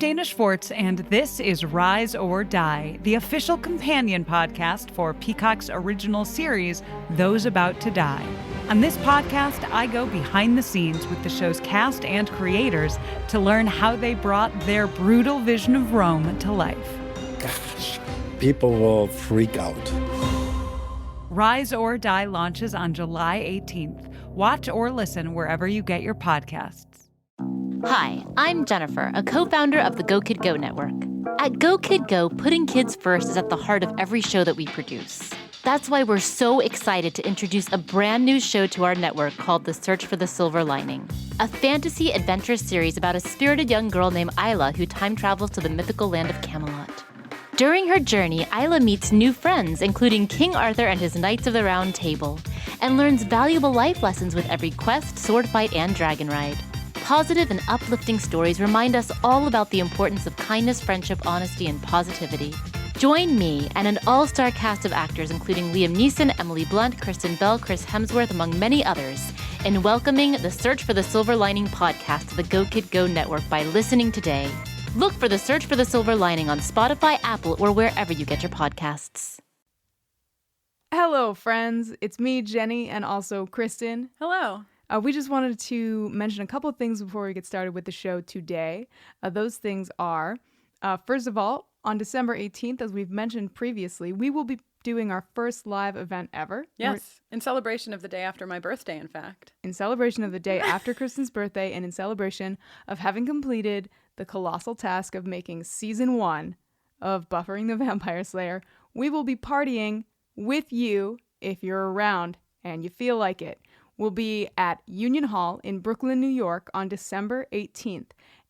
Dana Schwartz, and this is Rise or Die, the official companion podcast for Peacock's original series, Those About to Die. On this podcast, I go behind the scenes with the show's cast and creators to learn how they brought their brutal vision of Rome to life. Gosh, people will freak out. Rise or Die launches on July 18th. Watch or listen wherever you get your podcasts. Hi, I'm Jennifer, a co-founder of the Go Kid Go network. At Go Kid Go, putting kids first is at the heart of every show that we produce. That's why we're so excited to introduce a brand new show to our network called The Search for the Silver Lining, a fantasy adventure series about a spirited young girl named Isla who time travels to the mythical land of Camelot. During her journey, Isla meets new friends, including King Arthur and his Knights of the Round Table, and learns valuable life lessons with every quest, sword fight, and dragon ride. Positive and uplifting stories remind us all about the importance of kindness, friendship, honesty, and positivity. Join me and an all-star cast of actors, including Liam Neeson, Emily Blunt, Kristen Bell, Chris Hemsworth, among many others, in welcoming the Search for the Silver Lining podcast to the Go Kid Go network by listening today. Look for the Search for the Silver Lining on Spotify, Apple, or wherever you get your podcasts. Hello, friends. It's me, Jenny, and also Kristen. Hello. We just wanted to mention a couple of things before we get started with the show today. Those things are, first of all, on December 18th, as we've mentioned previously, we will be doing our first live event ever. Yes, in celebration of the day after my birthday, in fact. In celebration of the day after Kristen's birthday and in celebration of having completed the colossal task of making season 1 of Buffy the Vampire Slayer, we will be partying with you if you're around and you feel like it. We'll be at Union Hall in Brooklyn, New York on December 18th.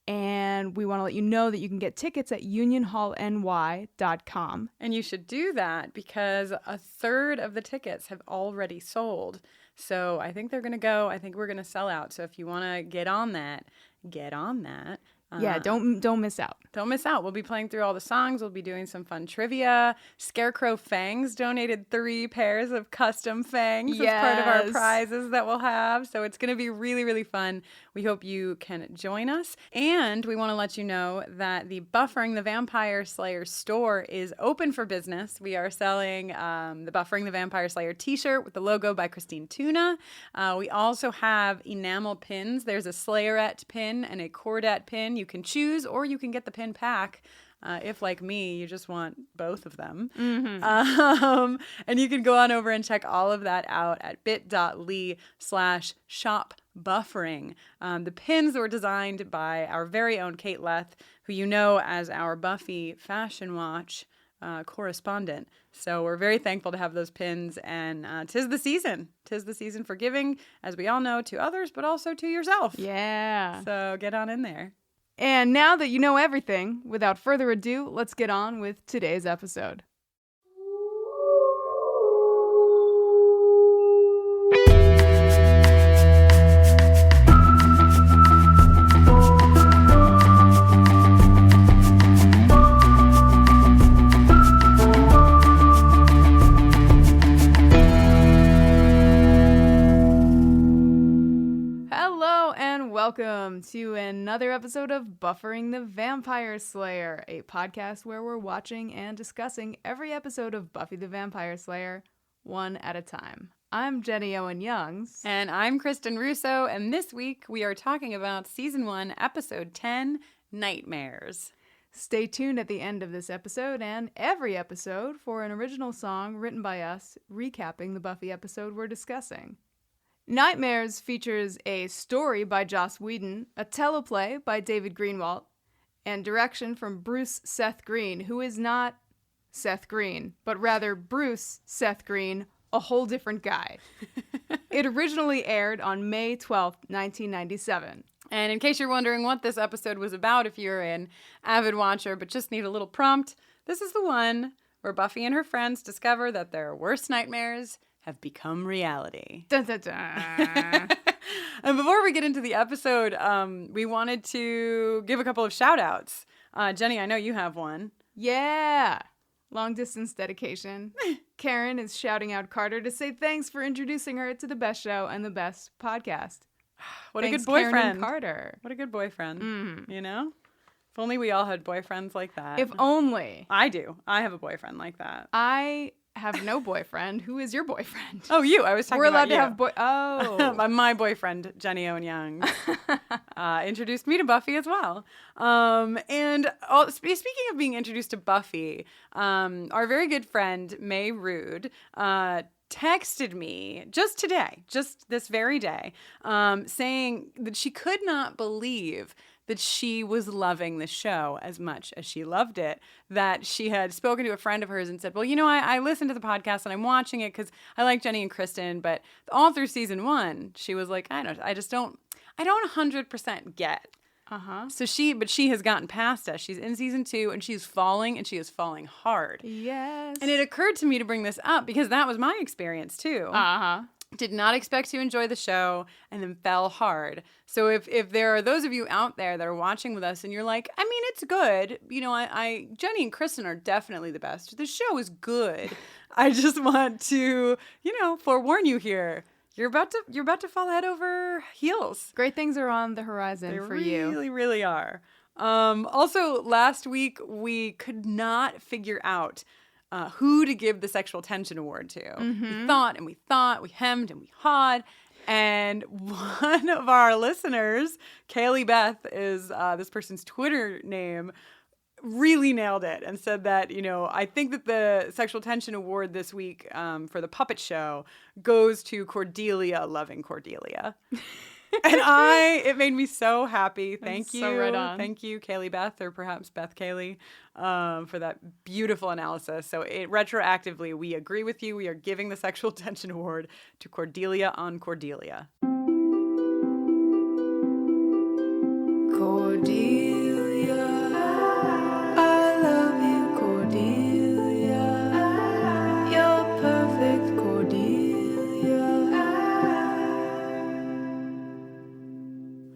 And we want to let you know that you can get tickets at unionhallny.com. And you should do that because a third of the tickets have already sold. So I think they're going to go. I think we're going to sell out. So if you want to get on that, get on that. Yeah, don't miss out. Don't miss out. We'll be playing through all the songs. We'll be doing some fun trivia. Scarecrow Fangs donated 3 pairs of custom fangs as part of our prizes that we'll have. So it's going to be really, really fun. We hope you can join us. And we want to let you know that the Buffering the Vampire Slayer store is open for business. We are selling the Buffering the Vampire Slayer t-shirt with the logo by Kristine Thune. We also have enamel pins. There's a Slayerette pin and a Cordette pin. You can choose, or you can get the pin pack if, like me, you just want both of them. Mm-hmm. And you can go on over and check all of that out at bit.ly/shopbuffering. The pins were designed by our very own Kate Leth, who you know as our Buffy Fashion Watch correspondent. So we're very thankful to have those pins, and 'tis the season. 'Tis the season for giving, as we all know, to others, but also to yourself. Yeah. So get on in there. And now that you know everything, without further ado, let's get on with today's episode. Welcome to another episode of Buffering the Vampire Slayer, a podcast where we're watching and discussing every episode of Buffy the Vampire Slayer one at a time. I'm Jenny Owen Youngs. And I'm Kristen Russo, and this week we are talking about Season 1, Episode 10, Nightmares. Stay tuned at the end of this episode and every episode for an original song written by us recapping the Buffy episode we're discussing. Nightmares features a story by Joss Whedon, a teleplay by David Greenwalt, and direction from Bruce Seth Green, who is not Seth Green, but rather Bruce Seth Green, a whole different guy. It originally aired on May 12th, 1997. And in case you're wondering what this episode was about, if you're an avid watcher but just need a little prompt, this is the one where Buffy and her friends discover that their worst nightmares have become reality. Dun, dun, dun. And before we get into the episode, we wanted to give a couple of shout outs. Jenny, I know you have one. Yeah. Long distance dedication. Karen is shouting out Carter to say thanks for introducing her to the best show and the best podcast. What Thanks, a good boyfriend. Karen and Carter. What a good boyfriend, you know? If only we all had boyfriends like that. If only. I do. I have a boyfriend like that. I have no boyfriend. Who is your boyfriend? Oh, you. I was talking about you. We're allowed to have My boyfriend, Jenny Owen Young, introduced me to Buffy as well. Speaking of being introduced to Buffy, our very good friend, May Rude, texted me just this very day, saying that she could not believe that she was loving the show as much as she loved it, that she had spoken to a friend of hers and said, well, I listened to the podcast and I'm watching it because I like Jenny and Kristen, but all through season 1, she was like, I don't 100% get. So she has gotten past us. She's in season 2 and she's falling, and she is falling hard. Yes. And it occurred to me to bring this up because that was my experience too. Did not expect to enjoy the show and then fell hard. So if there are those of you out there that are watching with us and you're like, I mean, it's good. Jenny and Kristen are definitely the best. The show is good. I just want to, forewarn you here. You're about to fall head over heels. Great things are on the horizon for you. They really, really are. Also, last week we could not figure out who to give the sexual tension award to. We thought, we hemmed and we hawed. And one of our listeners, Kaylee Beth is this person's Twitter name, really nailed it and said that, I think that the sexual tension award this week for the puppet show goes to Cordelia loving Cordelia. And it made me so happy. Thank you. So right on. Thank you, Kaylee Beth, or perhaps Beth Kaylee, for that beautiful analysis. So retroactively, we agree with you. We are giving the sexual tension award to Cordelia on Cordelia. Cordelia, I love you, Cordelia. You're perfect, Cordelia.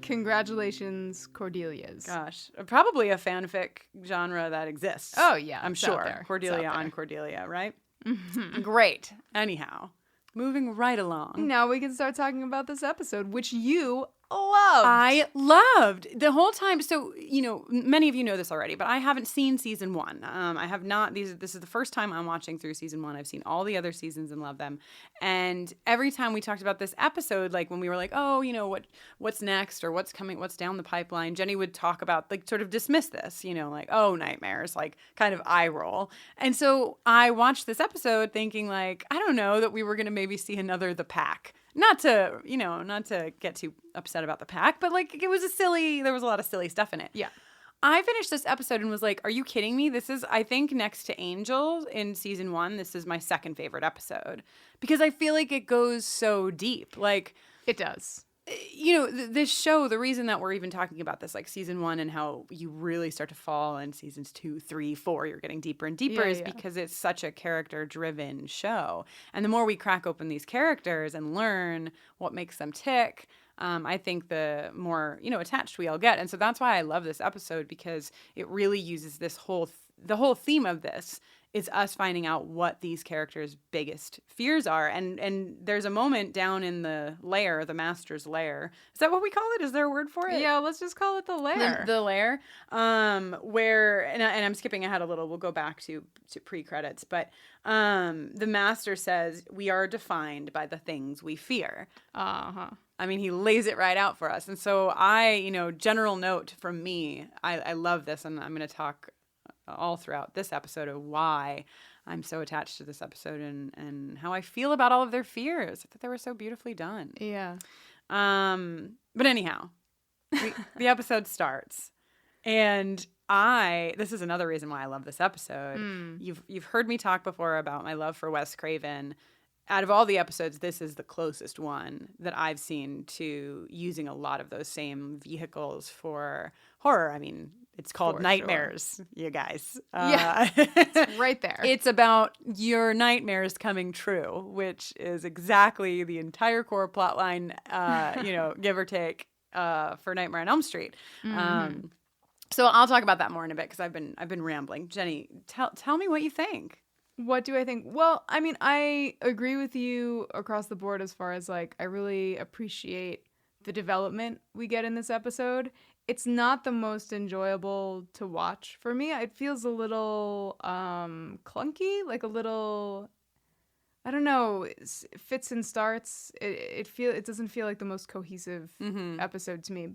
Congratulations, Cordelias. Gosh, probably a fanfic genre that exists. Oh, yeah. I'm sure. Cordelia on Cordelia, right? Great. Anyhow, moving right along. Now we can start talking about this episode, which you loved. I loved the whole time. So, many of you know this already, but I haven't seen season 1. I have not. This is the first time I'm watching through season 1. I've seen all the other seasons and love them. And every time we talked about this episode, like when we were like, oh, what's next or what's coming, what's down the pipeline, Jenny would talk about, like, sort of dismiss this, like, oh, nightmares, like kind of eye roll. And so I watched this episode thinking, like, I don't know, that we were going to maybe see another The Pack. Not to get too upset about The Pack, but like there was a lot of silly stuff in it. Yeah. I finished this episode and was like, are you kidding me? This is, I think, next to Angel in season 1, this is my second favorite episode because I feel like it goes so deep. Like, it does. This show, the reason that we're even talking about this, like season 1 and how you really start to fall in seasons 2, 3, 4, you're getting deeper and deeper is because it's such a character-driven show. And the more we crack open these characters and learn what makes them tick, I think the more, attached we all get. And so that's why I love this episode because it really uses the whole theme of this is us finding out what these characters' biggest fears are. And there's a moment down in the lair, the master's lair. Is that what we call it? Is there a word for it? Yeah, let's just call it the lair. The lair, where, and I'm skipping ahead a little. We'll go back to pre-credits. But the master says, we are defined by the things we fear. Uh-huh. I mean, he lays it right out for us. And so general note from me, I love this. And I'm going to talk all throughout this episode of why I'm so attached to this episode and how I feel about all of their fears. I thought they were so beautifully done. Yeah. But anyhow, the episode starts, and this is another reason why I love this episode. You've heard me talk before about my love for Wes Craven. Out of all the episodes, this is the closest one that I've seen to using a lot of those same vehicles for horror. I mean, it's called Nightmares, you guys. Yeah, it's right there. It's about your nightmares coming true, which is exactly the entire core plot line, give or take, for Nightmare on Elm Street. Mm-hmm. So I'll talk about that more in a bit because I've been rambling. Jenny, tell me what you think. What do I think? Well, I mean, I agree with you across the board as far as, like, I really appreciate the development we get in this episode. it's not the most enjoyable to watch for me. It feels a little clunky, like a little, I don't know, it fits and starts. It doesn't feel like the most cohesive episode to me.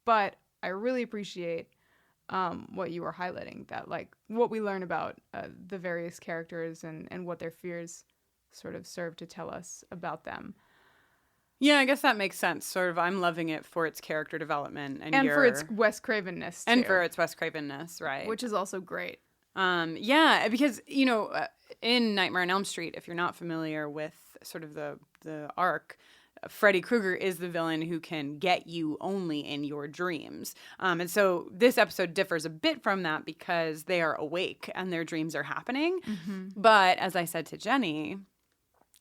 But I really appreciate what you were highlighting, that like what we learn about the various characters and what their fears sort of serve to tell us about them. Yeah, I guess that makes sense. Sort of, I'm loving it for its character development and for its Wes Cravenness too. And for its Wes Cravenness, right? Which is also great. Yeah, because in Nightmare on Elm Street, if you're not familiar with sort of the arc, Freddy Krueger is the villain who can get you only in your dreams. And so this episode differs a bit from that because they are awake and their dreams are happening. Mm-hmm. But as I said to Jenny,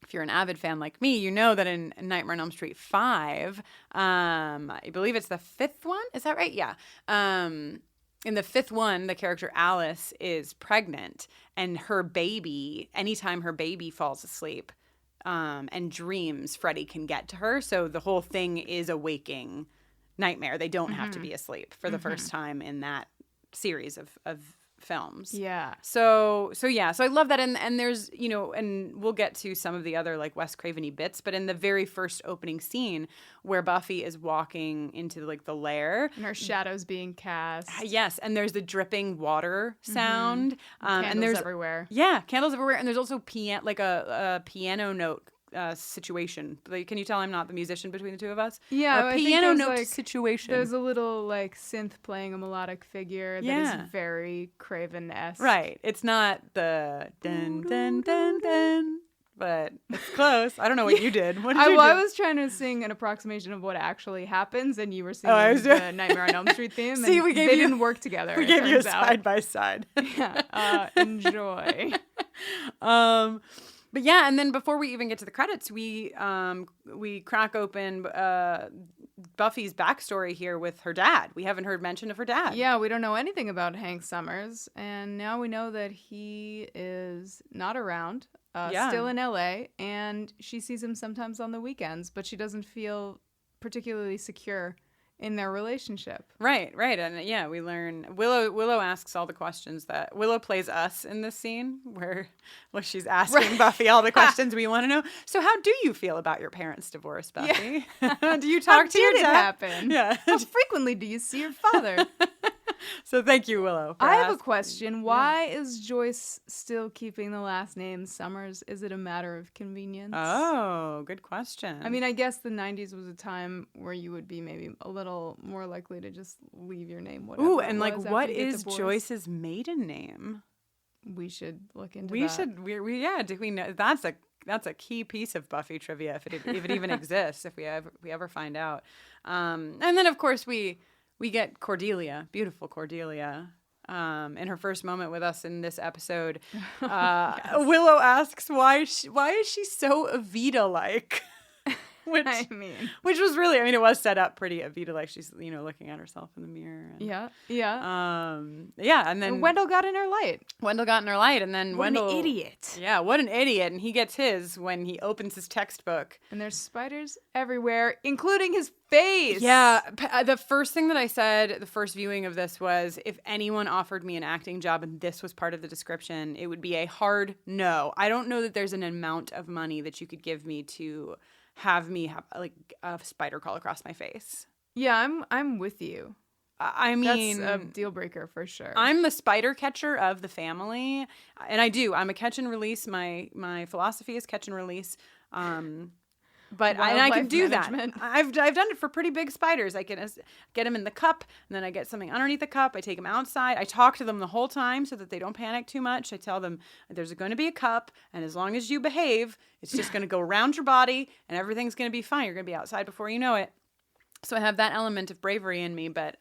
if you're an avid fan like me, you know that in Nightmare on Elm Street 5, I believe it's the fifth one. Is that right? Yeah. In the fifth one, the character Alice is pregnant, and her baby, anytime her baby falls asleep and dreams, Freddy can get to her. So the whole thing is a waking nightmare. They don't have to be asleep for the first time in that series of films. Yeah. So I love that. And there's, and we'll get to some of the other like Wes Craven-y bits, but in the very first opening scene where Buffy is walking into like the lair. And her shadow's being cast. Yes. And there's the dripping water sound. Candles and there's everywhere. Yeah. Candles everywhere. And there's also a piano note situation. Like, can you tell I'm not the musician between the two of us? Yeah, a piano note situation. There's a little like synth playing a melodic figure that is very Craven-esque. Right. It's not the dun dun dun dun, but it's close. I don't know what you did. What did you do? I was trying to sing an approximation of what actually happens, and you were singing the Nightmare on Elm Street theme. See, and they didn't work together. We gave you a side by side. Yeah. Enjoy. But yeah, and then before we even get to the credits, we crack open Buffy's backstory here with her dad. We haven't heard mention of her dad. Yeah, we don't know anything about Hank Summers, and now we know that he is not around, still in LA, and she sees him sometimes on the weekends, but she doesn't feel particularly secure in their relationship. Right. And yeah, we learn Willow asks all the questions that Willow plays us in this scene where she's asking Buffy all the questions we want to know. So how do you feel about your parents' divorce, Buffy? Yeah. Do you talk to your dad? How did it happen? Yeah. How frequently do you see your father? So thank you, Willow. I have a question. Why is Joyce still keeping the last name Summers? Is it a matter of convenience? Oh, good question. I mean, I guess the 90s was a time where you would be maybe a little more likely to just leave your name whatever. Ooh, and like what is Joyce's maiden name? We should look into that. Do we know? That's a key piece of Buffy trivia if it even exists, if we ever find out. And then of course we get Cordelia, beautiful Cordelia, in her first moment with us in this episode. Yes. Willow asks why is she so Evita-like? Which was really, it was set up pretty Evita-like. She's, looking at herself in the mirror. And, and then Wendell got in her light. And then Wendell... What an idiot. Yeah, what an idiot. And he gets his when he opens his textbook. And there's spiders everywhere, including his face. Yeah. The first thing that I said, the first viewing of this was, if anyone offered me an acting job and this was part of the description, it would be a hard no. I don't know that there's an amount of money that you could give me to have me have like a spider crawl across my face. Yeah, I'm with you. I mean, that's a deal breaker for sure. I'm the spider catcher of the family, and I'm a catch and release. My philosophy is catch and release. But I can do management. That. I've done it for pretty big spiders. I can get them in the cup, and then I get something underneath the cup. I take them outside. I talk to them the whole time so that they don't panic too much. I tell them there's going to be a cup, and as long as you behave, it's just going to go around your body, and everything's going to be fine. You're going to be outside before you know it. So I have that element of bravery in me, but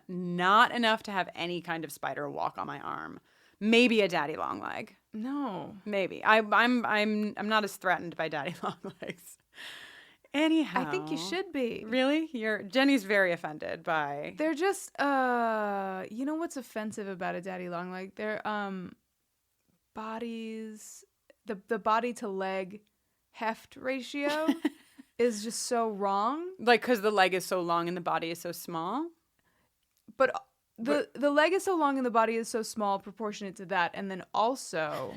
not enough to have any kind of spider walk on my arm. Maybe a daddy long leg. No, maybe. I'm not as threatened by daddy long legs. Anyhow, I think you should be. Really? Jenny's very offended by. They're just you know what's offensive about a daddy long leg? Their bodies, the body to leg heft ratio is just so wrong. Like, because the leg is so long and the body is so small? But the leg is so long and the body is so small, proportionate to that, and then also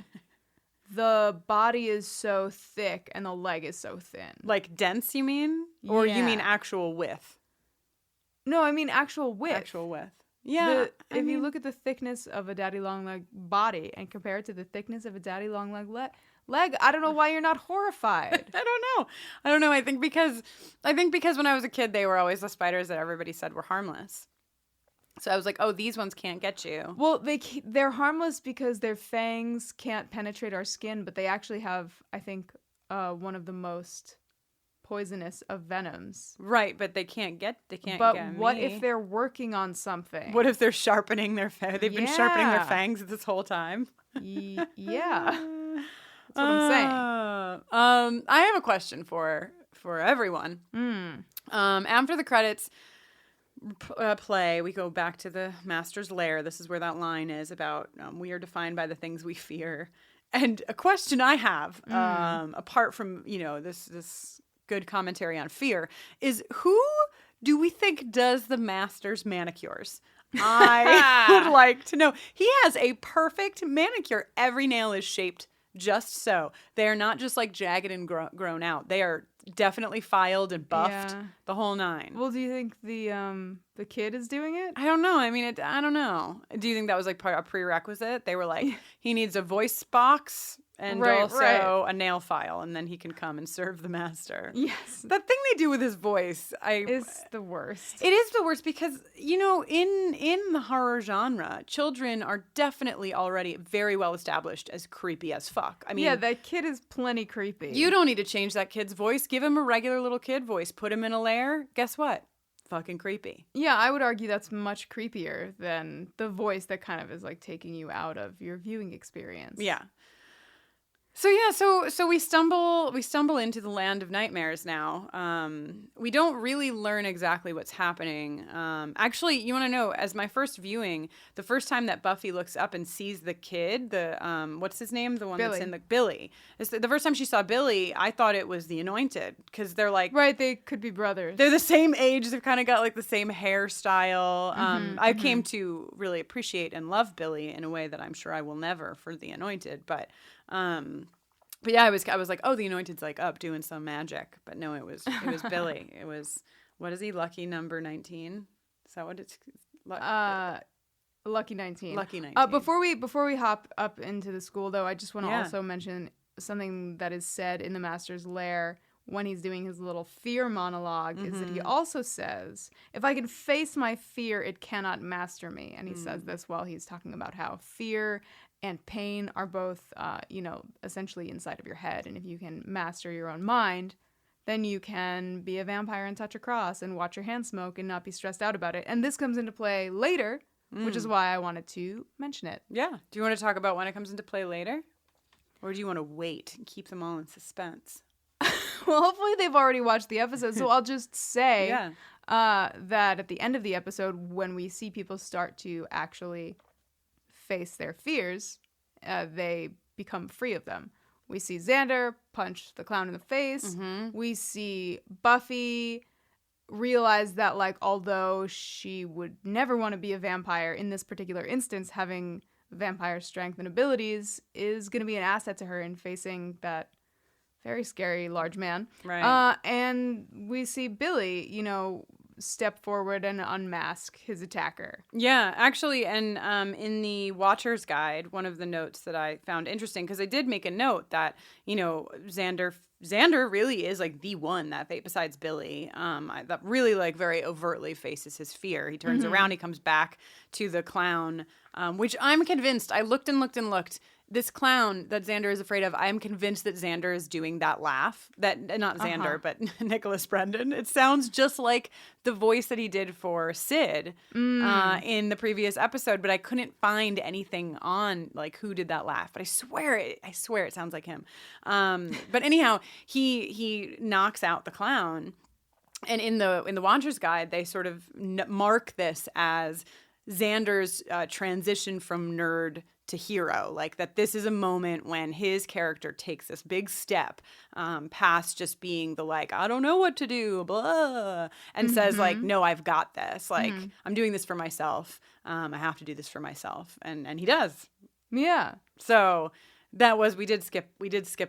the body is so thick and the leg is so thin. Like dense, you mean? Or you mean actual width? No, I mean actual width. Actual width. Yeah. If you look at the thickness of a daddy long leg body and compare it to the thickness of a daddy long leg, I don't know why you're not horrified. I don't know. I think because when I was a kid, they were always the spiders that everybody said were harmless. So I was like, oh, these ones can't get you. Well, they're harmless because their fangs can't penetrate our skin, but they actually have, I think, one of the most poisonous of venoms. Right, but they can't get But get what me. if they're working on something? What if they're sharpening their fangs? They've been sharpening their fangs this whole time. Yeah. That's what I'm saying. I have a question for everyone. After the credits play, we go back to the Master's lair. This is where that line is about we are defined by the things we fear. And a question I have, apart from this good commentary on fear, is who do we think does the Master's manicures? I would like to know. He has a perfect manicure. Every nail is shaped just so. They are not just like jagged and grown out. They are definitely filed and buffed, the whole nine. Well, do you think the kid is doing it? I don't know. I mean, I don't know. Do you think that was like a prerequisite? They were like, he needs a voice box and also a nail file, and then he can come and serve the Master. Yes. That thing they do with his voice is the worst. It is the worst because, in the horror genre, children are definitely already very well established as creepy as fuck. I mean, yeah, that kid is plenty creepy. You don't need to change that kid's voice. Give him a regular little kid voice. Put him in a lair. Guess what? Fucking creepy. Yeah, I would argue that's much creepier than the voice that kind of is like taking you out of your viewing experience. Yeah. So we stumble into the land of nightmares now. We don't really learn exactly what's happening. Actually, you want to know, as my first viewing, the first time that Buffy looks up and sees the kid, what's his name? The one Billy. That's in Billy. The first time she saw Billy, I thought it was the Anointed because they're like... Right, they could be brothers. They're the same age. They've kind of got like the same hairstyle. I came to really appreciate and love Billy in a way that I'm sure I will never for the Anointed, but yeah, I was like, oh, the Anointed's like up doing some magic, but no, it was Billy. It was, what is he? Lucky number 19? Is that what it's? Lucky 19. Lucky 19. Before we hop up into the school, though, I just want to also mention something that is said in the Master's lair when he's doing his little fear monologue, is that he also says, if I can face my fear, it cannot master me. And he says this while he's talking about how fear and pain are both, essentially inside of your head. And if you can master your own mind, then you can be a vampire and touch a cross and watch your hand smoke and not be stressed out about it. And this comes into play later, which is why I wanted to mention it. Yeah. Do you want to talk about when it comes into play later? Or do you want to wait and keep them all in suspense? Well, hopefully they've already watched the episode, so I'll just say that at the end of the episode, when we see people start to actually face their fears, they become free of them. We see Xander punch the clown in the face. We see Buffy realize that, like, although she would never want to be a vampire, in this particular instance, having vampire strength and abilities is going to be an asset to her in facing that very scary large man. Right. And we see Billy, step forward and unmask his attacker. Yeah, actually, and in the Watcher's Guide, one of the notes that I found interesting, because I did make a note that, Xander really is like the one that, besides Billy, that really like very overtly faces his fear. He turns around, he comes back to the clown, which I'm convinced, I looked and looked and looked. This clown that Xander is afraid of, I'm convinced that Xander is doing that laugh. Not Xander, but Nicholas Brendan. It sounds just like the voice that he did for Sid in the previous episode, but I couldn't find anything on like who did that laugh. But I swear it sounds like him. But anyhow, he knocks out the clown, and in the Watcher's Guide, they sort of mark this as Xander's transition from nerd to hero, like that this is a moment when his character takes this big step past just being the like, I don't know what to do, blah, and says like, no, I've got this. Like, I'm doing this for myself. I have to do this for myself. And he does. Yeah. So that was, we did skip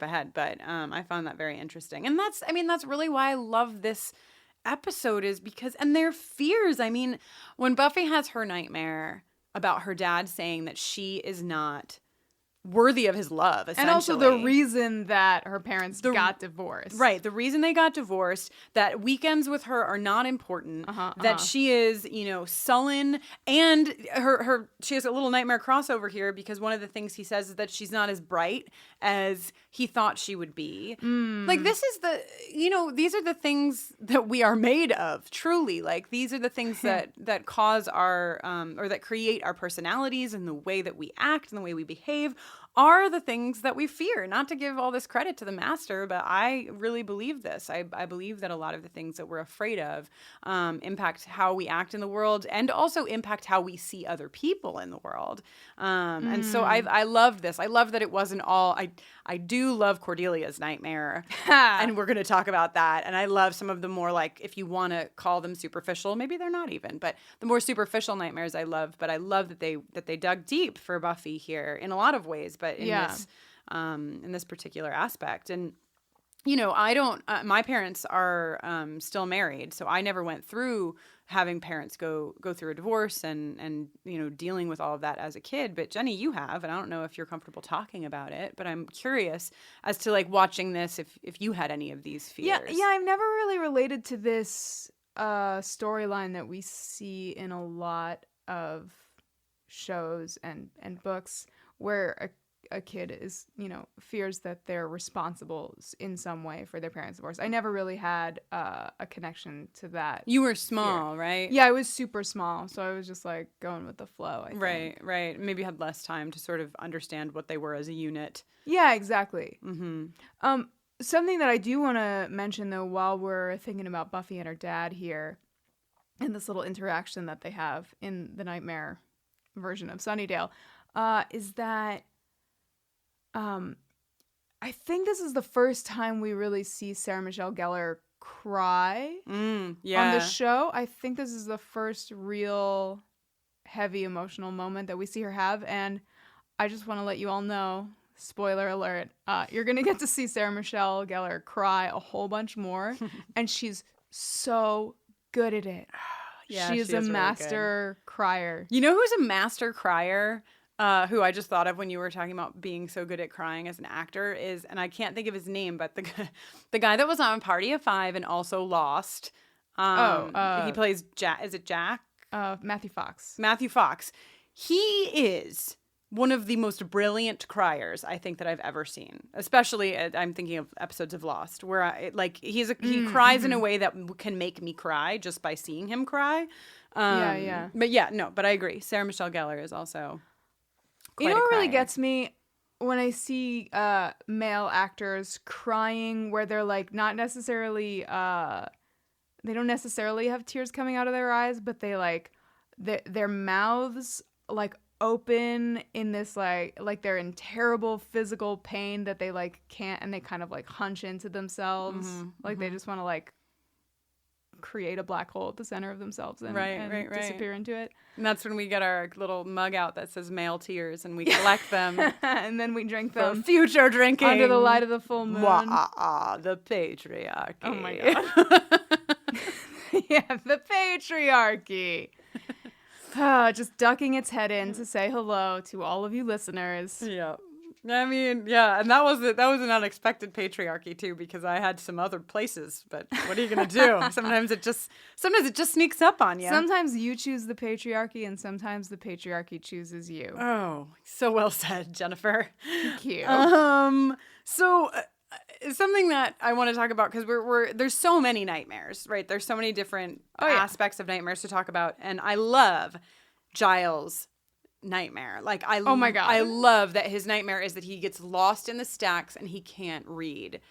ahead, but I found that very interesting. And that's really why I love this episode, is because, and their fears. I mean, when Buffy has her nightmare about her dad saying that she is not worthy of his love, essentially. And also the reason that her parents got divorced. Right. The reason they got divorced, that weekends with her are not important, that she is, sullen, and she has a little nightmare crossover here because one of the things he says is that she's not as bright as he thought she would be. Like, this is these are the things that we are made of, truly. Like, these are the things that cause our, or that create our personalities and the way that we act and the way we behave are the things that we fear. Not to give all this credit to the master, but I really believe this. I believe that a lot of the things that we're afraid of impact how we act in the world and also impact how we see other people in the world. And so I loved this. I love that it wasn't all... I do love Cordelia's nightmare, and we're going to talk about that. And I love some of the more, like, if you want to call them superficial, maybe they're not even, but the more superficial nightmares I love. But I love that they dug deep for Buffy here in a lot of ways, but in this particular aspect. And I don't. My parents are still married, so I never went through having parents go through a divorce and dealing with all of that as a kid. But Jenny, you have, and I don't know if you're comfortable talking about it, but I'm curious as to, like, watching this, if you had any of these fears. Yeah, I've never really related to this storyline that we see in a lot of shows and books where a kid is, fears that they're responsible in some way for their parents' divorce. I never really had a connection to that. You were small, right? Yeah, I was super small, so I was just like going with the flow, I think. Right. Maybe had less time to sort of understand what they were as a unit. Yeah, exactly. Something that I do want to mention, though, while we're thinking about Buffy and her dad here, and this little interaction that they have in the nightmare version of Sunnydale, is that I think this is the first time we really see Sarah Michelle Gellar cry on the show. I think this is the first real heavy emotional moment that we see her have, and I just want to let you all know, spoiler alert, you're going to get to see Sarah Michelle Gellar cry a whole bunch more, and she's so good at it. Yeah, she is a master crier. You know who's a master crier? Who I just thought of when you were talking about being so good at crying as an actor is, and I can't think of his name, but the guy that was on Party of Five and also Lost. He plays Jack. Is it Jack? Matthew Fox. Matthew Fox. He is one of the most brilliant criers I think that I've ever seen. Especially, I'm thinking of episodes of Lost, where he cries in a way that can make me cry just by seeing him cry. But I agree. Sarah Michelle Gellar is also. You know what really gets me when I see male actors crying where they're like not necessarily they don't necessarily have tears coming out of their eyes, but they like their mouths like open in this like they're in terrible physical pain that they like can't, and they kind of like hunch into themselves, they just want to like create a black hole at the center of themselves and disappear into it. And that's when we get our little mug out that says male tears, and we collect them. And then we drink them. For future drinking. Under the light of the full moon. The patriarchy. Oh my God. Yeah, the patriarchy. Just ducking its head in to say hello to all of you listeners. Yeah. I mean, yeah, and that was an unexpected patriarchy too, because I had some other places, but what are you gonna do? Sometimes it just sneaks up on you. Sometimes you choose the patriarchy, and sometimes the patriarchy chooses you. Oh, so well said, Jennifer. Thank you. So something that I want to talk about, because there's so many nightmares, right? There's so many different aspects of nightmares to talk about, and I love Giles' nightmare. Like, oh my God, I love that his nightmare is that he gets lost in the stacks and he can't read.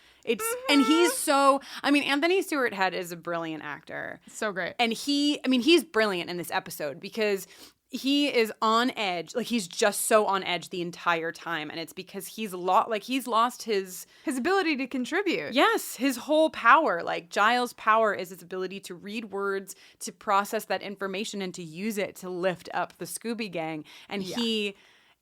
And he's so, I mean, Anthony Stewart Head is a brilliant actor. So great. And he's brilliant in this episode because he is on edge. Like, he's just so on edge the entire time. And it's because he's lost his ability to contribute. Yes, his whole power. Like, Giles' power is his ability to read words, to process that information, and to use it to lift up the Scooby Gang. And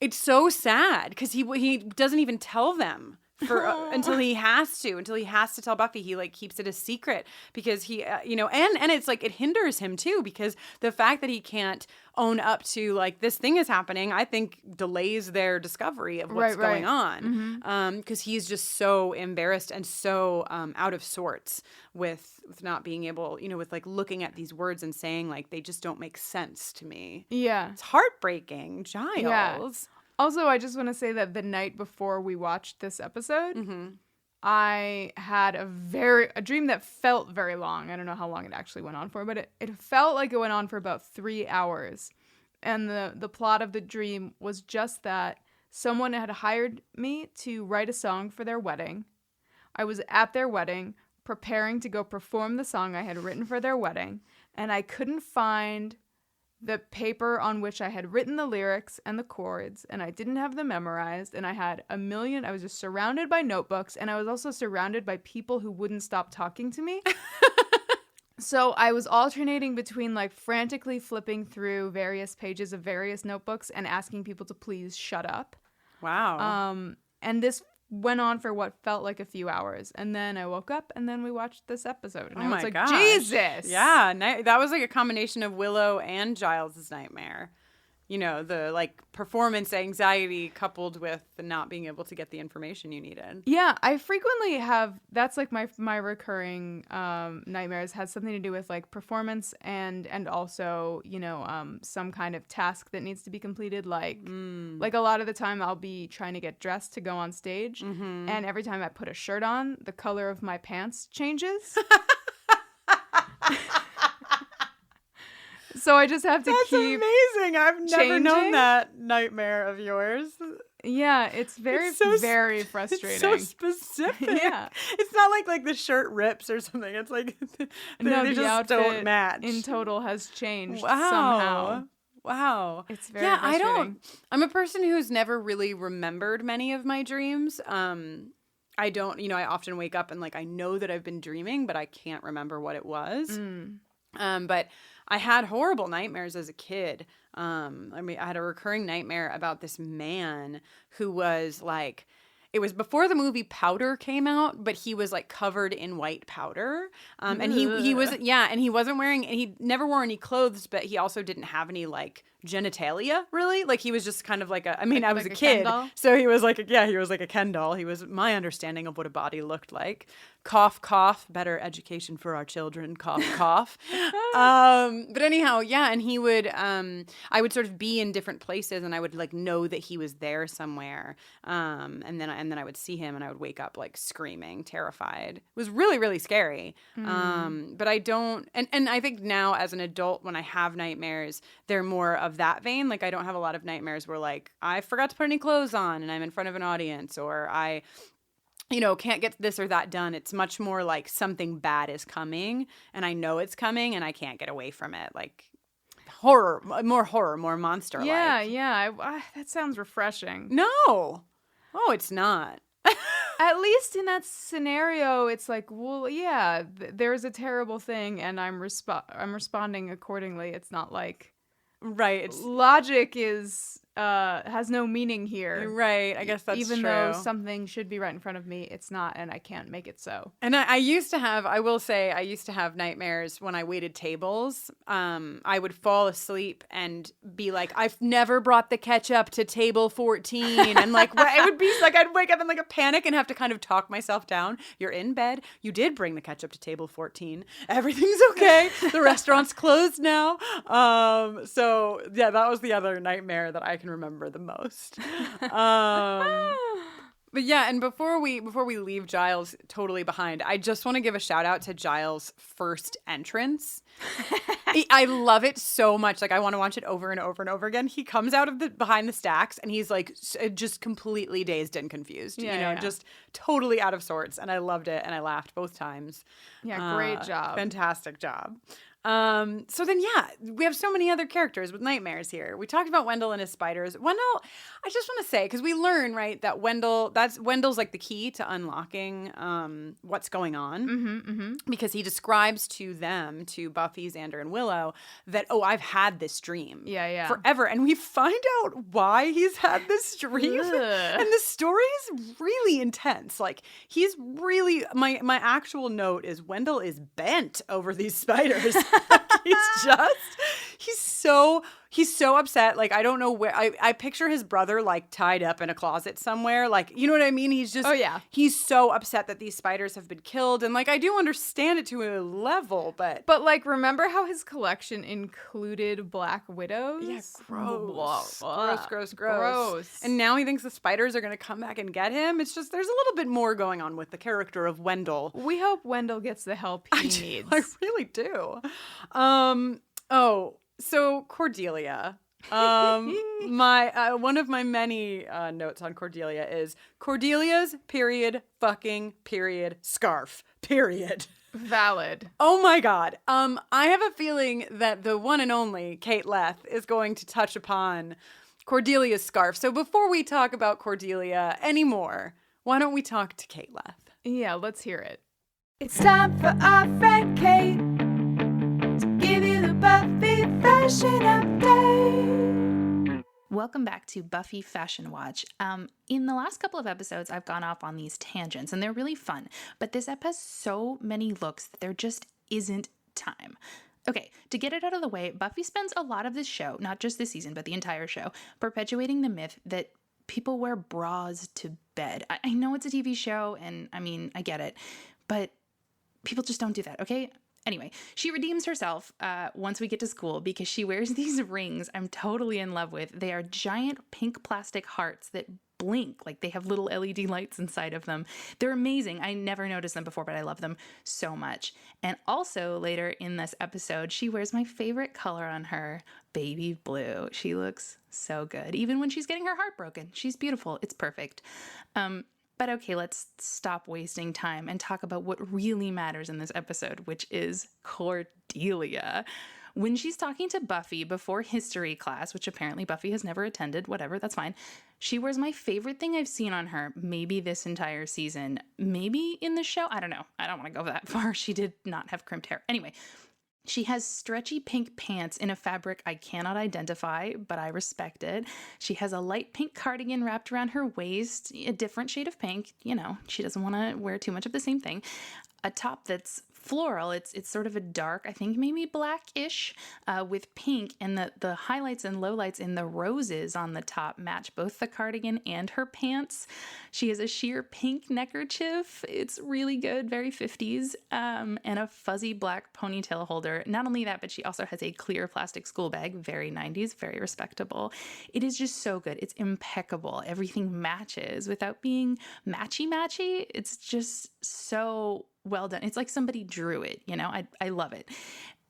it's so sad because he doesn't even tell them until he has to tell Buffy. He like keeps it a secret because he and it's like it hinders him too, because the fact that he can't own up to like this thing is happening, I think delays their discovery of what's going on. Because he's just so embarrassed and so out of sorts with not being able, with like looking at these words and saying like they just don't make sense to me. Yeah, it's heartbreaking, Giles. Yeah. Also, I just want to say that the night before we watched this episode, I had a dream that felt very long. I don't know how long it actually went on for, but it felt like it went on for about 3 hours. And the plot of the dream was just that someone had hired me to write a song for their wedding. I was at their wedding preparing to go perform the song I had written for their wedding, and I couldn't find the paper on which I had written the lyrics and the chords, and I didn't have them memorized, and I was just surrounded by notebooks, and I was also surrounded by people who wouldn't stop talking to me. So I was alternating between like frantically flipping through various pages of various notebooks and asking people to please shut up. Wow. And this went on for what felt like a few hours, and then I woke up, and then we watched this episode, and I was like, gosh. Jesus. Yeah, that was like a combination of Willow and Giles' nightmare. The like performance anxiety coupled with the not being able to get the information you needed. Yeah, I frequently have, that's like my recurring nightmares has something to do with like performance and also, some kind of task that needs to be completed. Like a lot of the time I'll be trying to get dressed to go on stage, and every time I put a shirt on, the color of my pants changes. So I just have to keep. That's amazing. I've never known that nightmare of yours. Yeah, it's very frustrating. It's so specific. Yeah. It's not like the shirt rips or something. It's like they just don't match. In total has changed somehow. Wow. It's very frustrating. I'm a person who's never really remembered many of my dreams. I don't, I often wake up and like I know that I've been dreaming, but I can't remember what it was. But I had horrible nightmares as a kid. I had a recurring nightmare about this man who was like, it was before the movie Powder came out, but he was like covered in white powder. And he was, and he wasn't wearing, and he never wore any clothes, but he also didn't have any like genitalia really. Like he was just kind of like I was a kid. So he was like, he was like a Ken doll. He was my understanding of what a body looked like. Cough, cough, better education for our children, cough, cough. But anyhow, and he would, I would sort of be in different places and I would like know that he was there somewhere. And then I would see him and I would wake up like screaming, terrified. It was really, really scary. But I don't, and I think now as an adult, when I have nightmares, they're more of that vein. Like I don't have a lot of nightmares where like, I forgot to put any clothes on and I'm in front of an audience, or I can't get this or that done. It's much more like something bad is coming and I know it's coming and I can't get away from it. Like horror, more monster-like. Yeah. That sounds refreshing. No. Oh, it's not. At least in that scenario, it's like, well, yeah, there's a terrible thing and I'm responding accordingly. It's not like... Right. It's logic is has no meaning here. Right. I guess that's even true. Though something should be right in front of me, it's not, and I can't make it so. And I used to have nightmares when I waited tables. I would fall asleep and be like, I've never brought the ketchup to table 14. And like, it would be like, I'd wake up in like a panic and have to kind of talk myself down. You're in bed. You did bring the ketchup to table 14. Everything's okay. The restaurant's closed now. So yeah, that was the other nightmare that I can remember the most. But yeah, and before we leave Giles totally behind, I just want to give a shout out to Giles' first entrance. I love it so much. Like I want to watch it over and over and over again. He comes out of behind the stacks and he's like just completely dazed and confused. Just totally out of sorts. And I loved it and I laughed both times. Yeah, great job. Fantastic job. So then, yeah, we have so many other characters with nightmares here. We talked about Wendell and his spiders. Wendell, I just want to say, because we learn, right, that Wendell's like the key to unlocking what's going on. Because he describes to them, to Buffy, Xander, and Willow, that, I've had this dream forever. And we find out why he's had this dream. And the story is really intense. Like, he's really, my actual note is Wendell is bent over these spiders. He's so upset. Like, I don't know where, I picture his brother like tied up in a closet somewhere. Like, you know what I mean? He's just, he's so upset that these spiders have been killed. And like, I do understand it to a level, but like, remember how his collection included black widows? Yeah, gross. And now he thinks the spiders are going to come back and get him. It's just, there's a little bit more going on with the character of Wendell. We hope Wendell gets the help he needs. I really do. So Cordelia. One of my many notes on Cordelia is Cordelia's scarf. Valid. Oh my God. I have a feeling that the one and only Kate Leth is going to touch upon Cordelia's scarf. So before we talk about Cordelia anymore, why don't we talk to Kate Leth? Yeah, let's hear it. It's time for our friend Kate to give you the Buffy fashion update. Welcome back to Buffy Fashion Watch. In the last couple of episodes, I've gone off on these tangents, and they're really fun. But this ep has so many looks that there just isn't time. Okay, to get it out of the way, Buffy spends a lot of this show, not just this season, but the entire show, perpetuating the myth that people wear bras to bed. I know it's a TV show, and I mean, I get it, but people just don't do that, okay? Anyway, she redeems herself once we get to school because she wears these rings I'm totally in love with. They are giant pink plastic hearts that blink like they have little LED lights inside of them. They're amazing. I never noticed them before, but I love them so much. And also later in this episode, she wears my favorite color on her, baby blue. She looks so good. Even when she's getting her heart broken, she's beautiful. It's perfect. But okay, let's stop wasting time and talk about what really matters in this episode, which is Cordelia. When she's talking to Buffy before history class, which apparently Buffy has never attended, whatever, that's fine. She wears my favorite thing I've seen on her, maybe this entire season, maybe in the show. I don't know. I don't want to go that far. She did not have crimped hair. Anyway, she has stretchy pink pants in a fabric I cannot identify, but I respect it. She has a light pink cardigan wrapped around her waist, a different shade of pink. You know, she doesn't want to wear too much of the same thing. A top that's floral. It's sort of a dark, I think maybe blackish, with pink, and the highlights and lowlights in the roses on the top match both the cardigan and her pants. She has a sheer pink neckerchief. It's really good, very 50s, and a fuzzy black ponytail holder. Not only that, but she also has a clear plastic school bag, very 90s, very respectable. It is just so good. It's impeccable. Everything matches without being matchy-matchy. It's just so well done. It's like somebody drew it, you know? I love it.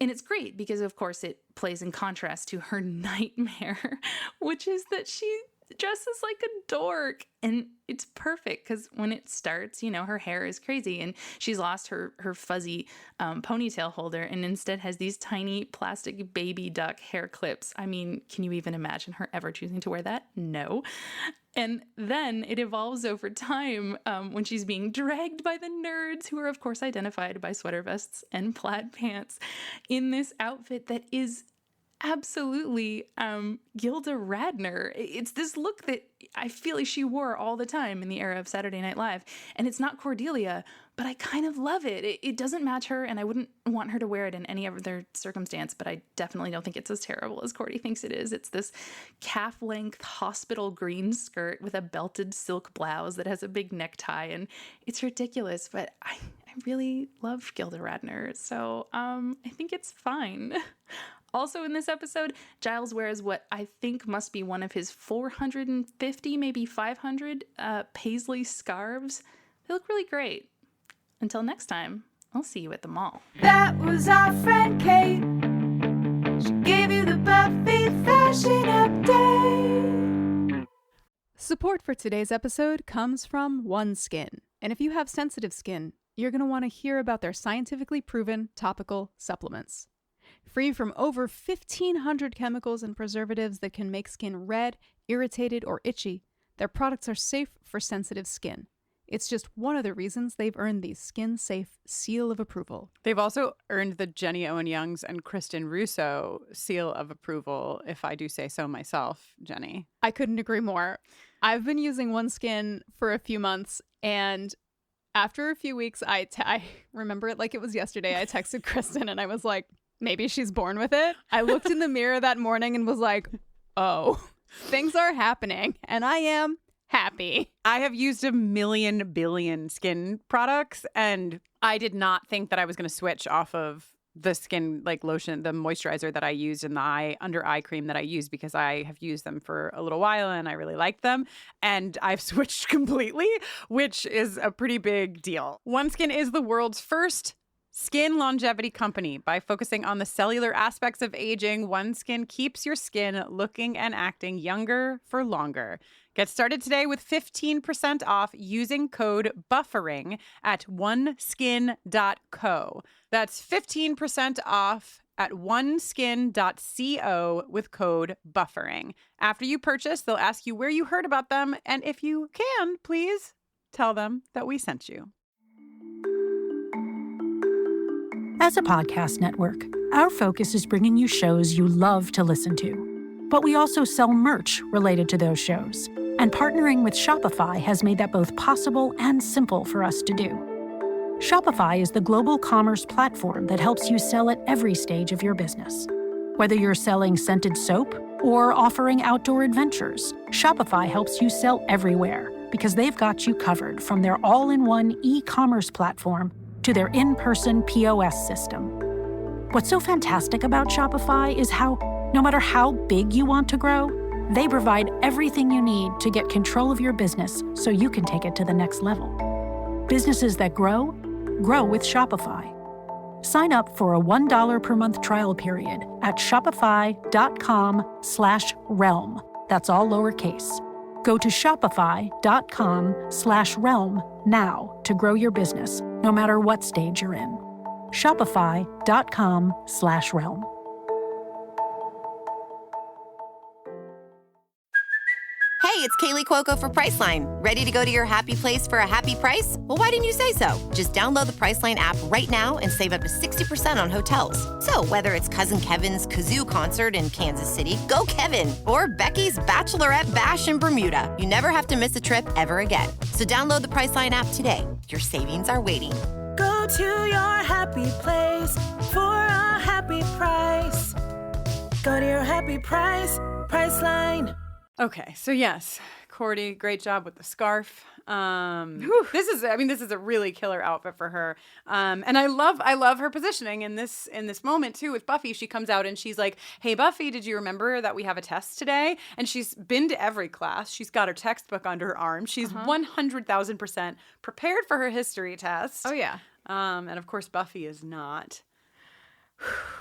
And it's great because, of course, it plays in contrast to her nightmare, which is that she dresses like a dork. And it's perfect because when it starts, you know, her hair is crazy and she's lost her fuzzy ponytail holder and instead has these tiny plastic baby duck hair clips. I mean, can you even imagine her ever choosing to wear that? No. And then it evolves over time when she's being dragged by the nerds, who are, of course, identified by sweater vests and plaid pants, in this outfit that is absolutely Gilda Radner. It's this look that I feel like she wore all the time in the era of Saturday Night Live. And it's not Cordelia, but I kind of love it. It doesn't match her, and I wouldn't want her to wear it in any other circumstance, but I definitely don't think it's as terrible as Cordy thinks it is. It's this calf-length hospital green skirt with a belted silk blouse that has a big necktie, and it's ridiculous, but I really love Gilda Radner, so I think it's fine. Also in this episode, Giles wears what I think must be one of his 450, maybe 500 paisley scarves. They look really great. Until next time, I'll see you at the mall. That was our friend Kate. She gave you the Buffy fashion update. Support for today's episode comes from OneSkin. And if you have sensitive skin, you're going to want to hear about their scientifically proven topical supplements. Free from over 1,500 chemicals and preservatives that can make skin red, irritated, or itchy, their products are safe for sensitive skin. It's just one of the reasons they've earned the Skin Safe seal of approval. They've also earned the Jenny Owen Youngs and Kristen Russo seal of approval, if I do say so myself, Jenny. I couldn't agree more. I've been using OneSkin for a few months, and after a few weeks, I remember it like it was yesterday. I texted Kristen and I was like, maybe she's born with it. I looked in the mirror that morning and was like, oh, things are happening, and I am happy. I have used a million billion skin products, and I did not think that I was going to switch off of the skin like lotion, the moisturizer that I used, and the under eye cream that I use, because I have used them for a little while and I really like them. And I've switched completely, which is a pretty big deal. OneSkin is the world's first skin longevity company. By focusing on the cellular aspects of aging, OneSkin keeps your skin looking and acting younger for longer. Get started today with 15% off using code BUFFERING at oneskin.co. That's 15% off at oneskin.co with code BUFFERING. After you purchase, they'll ask you where you heard about them, and if you can, please tell them that we sent you. As a podcast network, our focus is bringing you shows you love to listen to. But we also sell merch related to those shows. And partnering with Shopify has made that both possible and simple for us to do. Shopify is the global commerce platform that helps you sell at every stage of your business. Whether you're selling scented soap or offering outdoor adventures, Shopify helps you sell everywhere because they've got you covered, from their all-in-one e-commerce platform to their in-person POS system. What's so fantastic about Shopify is how, no matter how big you want to grow, they provide everything you need to get control of your business so you can take it to the next level. Businesses that grow, grow with Shopify. Sign up for a $1 per month trial period at shopify.com/realm. That's all lowercase. Go to shopify.com/realm now to grow your business, no matter what stage you're in. Shopify.com/realm. Hey, it's Kaylee Cuoco for Priceline. Ready to go to your happy place for a happy price? Well, why didn't you say so? Just download the Priceline app right now and save up to 60% on hotels. So whether it's Cousin Kevin's Kazoo Concert in Kansas City, go Kevin, or Becky's Bachelorette Bash in Bermuda, you never have to miss a trip ever again. So download the Priceline app today. Your savings are waiting. Go to your happy place for a happy price. Go to your happy price, Priceline. Okay, so yes, Cordy, great job with the scarf. This is a really killer outfit for her. And I love her positioning in this moment too with Buffy. She comes out and she's like, "Hey Buffy, did you remember that we have a test today?" And she's been to every class. She's got her textbook under her arm. She's 100,000% prepared for her history test. Oh yeah. And of course Buffy is not.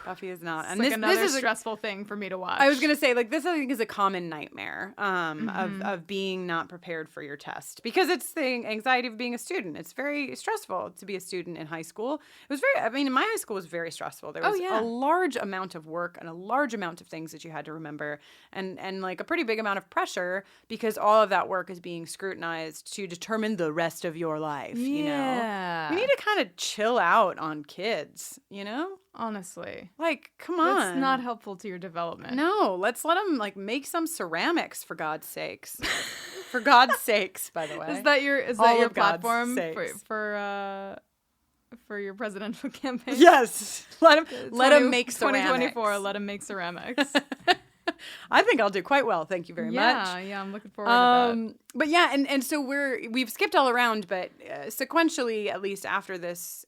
Buffy is not. And this is a stressful thing for me to watch. I was going to say, like, this I think is a common nightmare of being not prepared for your test, because it's the anxiety of being a student. It's very stressful to be a student in high school. It was my high school was very stressful. There was a large amount of work and a large amount of things that you had to remember, and like a pretty big amount of pressure, because all of that work is being scrutinized to determine the rest of your life, you know? We need to kind of chill out on kids, you know? Honestly. Like, come on. That's not helpful to your development. No, let's let them like make some ceramics, for God's sakes. For God's sakes, by the way. Is that your platform for your presidential campaign? Yes. Let them make ceramics. 2024, let them make ceramics. I think I'll do quite well. Thank you very much. Yeah, I'm looking forward to that. But yeah, and so we've skipped all around, but sequentially, at least after this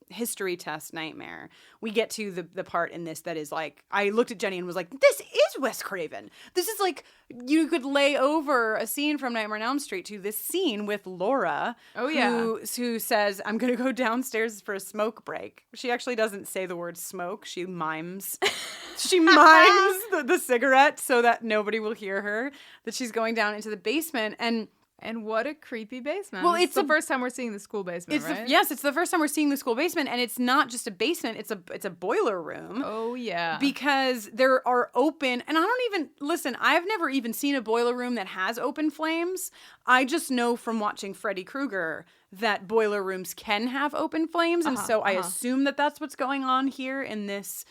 history test nightmare, we get to the part in this that is like, I looked at Jenny and was like, this is Wes Craven. This is like, you could lay over a scene from Nightmare on Elm Street to this scene with Laura, who says, "I'm going to go downstairs for a smoke break." She actually doesn't say the word smoke. She mimes. She mimes the cigarette so that nobody will hear her, that she's going down into the basement. And And what a creepy basement. Well, it's the first time we're seeing the school basement, right? Yes, it's the first time we're seeing the school basement, and it's not just a basement, it's a boiler room. Oh, yeah. Because there are open, and I've never even seen a boiler room that has open flames. I just know from watching Freddy Krueger that boiler rooms can have open flames, and so I assume that that's what's going on here in this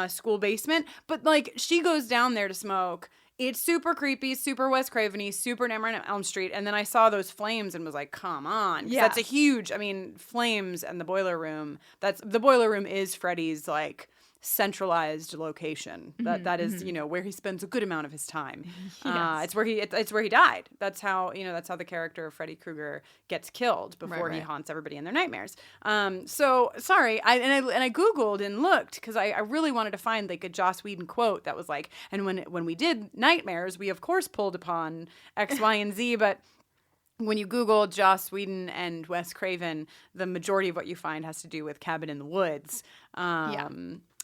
school basement. But, like, she goes down there to smoke. It's super creepy, super Wes Craven-y, super Nightmare on Elm Street. And then I saw those flames and was like, come on. Yeah. That's a huge, flames and the boiler room. The boiler room is Freddy's, like, centralized location. That is, where he spends a good amount of his time. Yes. It's where he died. That's how the character of Freddy Krueger gets killed before he haunts everybody in their nightmares. So sorry, I Googled and looked because I really wanted to find like a Joss Whedon quote that was like, and when we did Nightmares, we of course pulled upon X, Y, and Z, but when you Google Joss Whedon and Wes Craven, the majority of what you find has to do with Cabin in the Woods.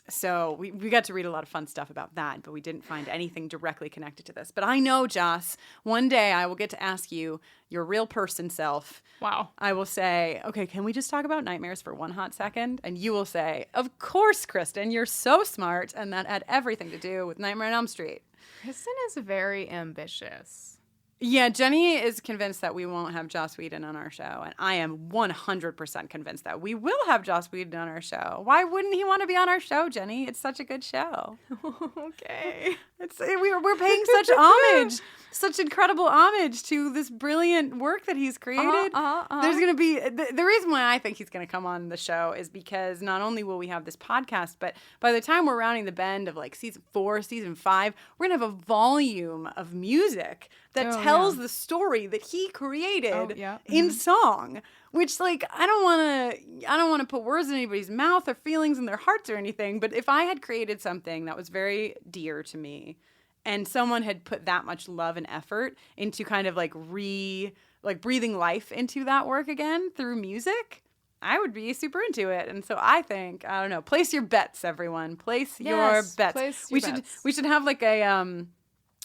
So we got to read a lot of fun stuff about that, but we didn't find anything directly connected to this. But I know, Joss, one day I will get to ask you your real person self. Wow. I will say, okay, can we just talk about nightmares for one hot second? And you will say, of course, Kristen, you're so smart, and that had everything to do with Nightmare on Elm Street. Kristen is very ambitious. Yeah, Jenny is convinced that we won't have Joss Whedon on our show, and I am 100% convinced that we will have Joss Whedon on our show. Why wouldn't he want to be on our show, Jenny? It's such a good show. Okay. We're paying such homage, such incredible homage to this brilliant work that he's created. There's going to be the reason why I think he's going to come on the show is because not only will we have this podcast, but by the time we're rounding the bend of like season 4, season 5, we're going to have a volume of music that tells the story that he created in song. Which, like, I don't want to put words in anybody's mouth or feelings in their hearts or anything, but if I had created something that was very dear to me and someone had put that much love and effort into kind of like breathing life into that work again through music, I would be super into it. And so I think, I don't know, place your bets, everyone. Place your bets. We should have like a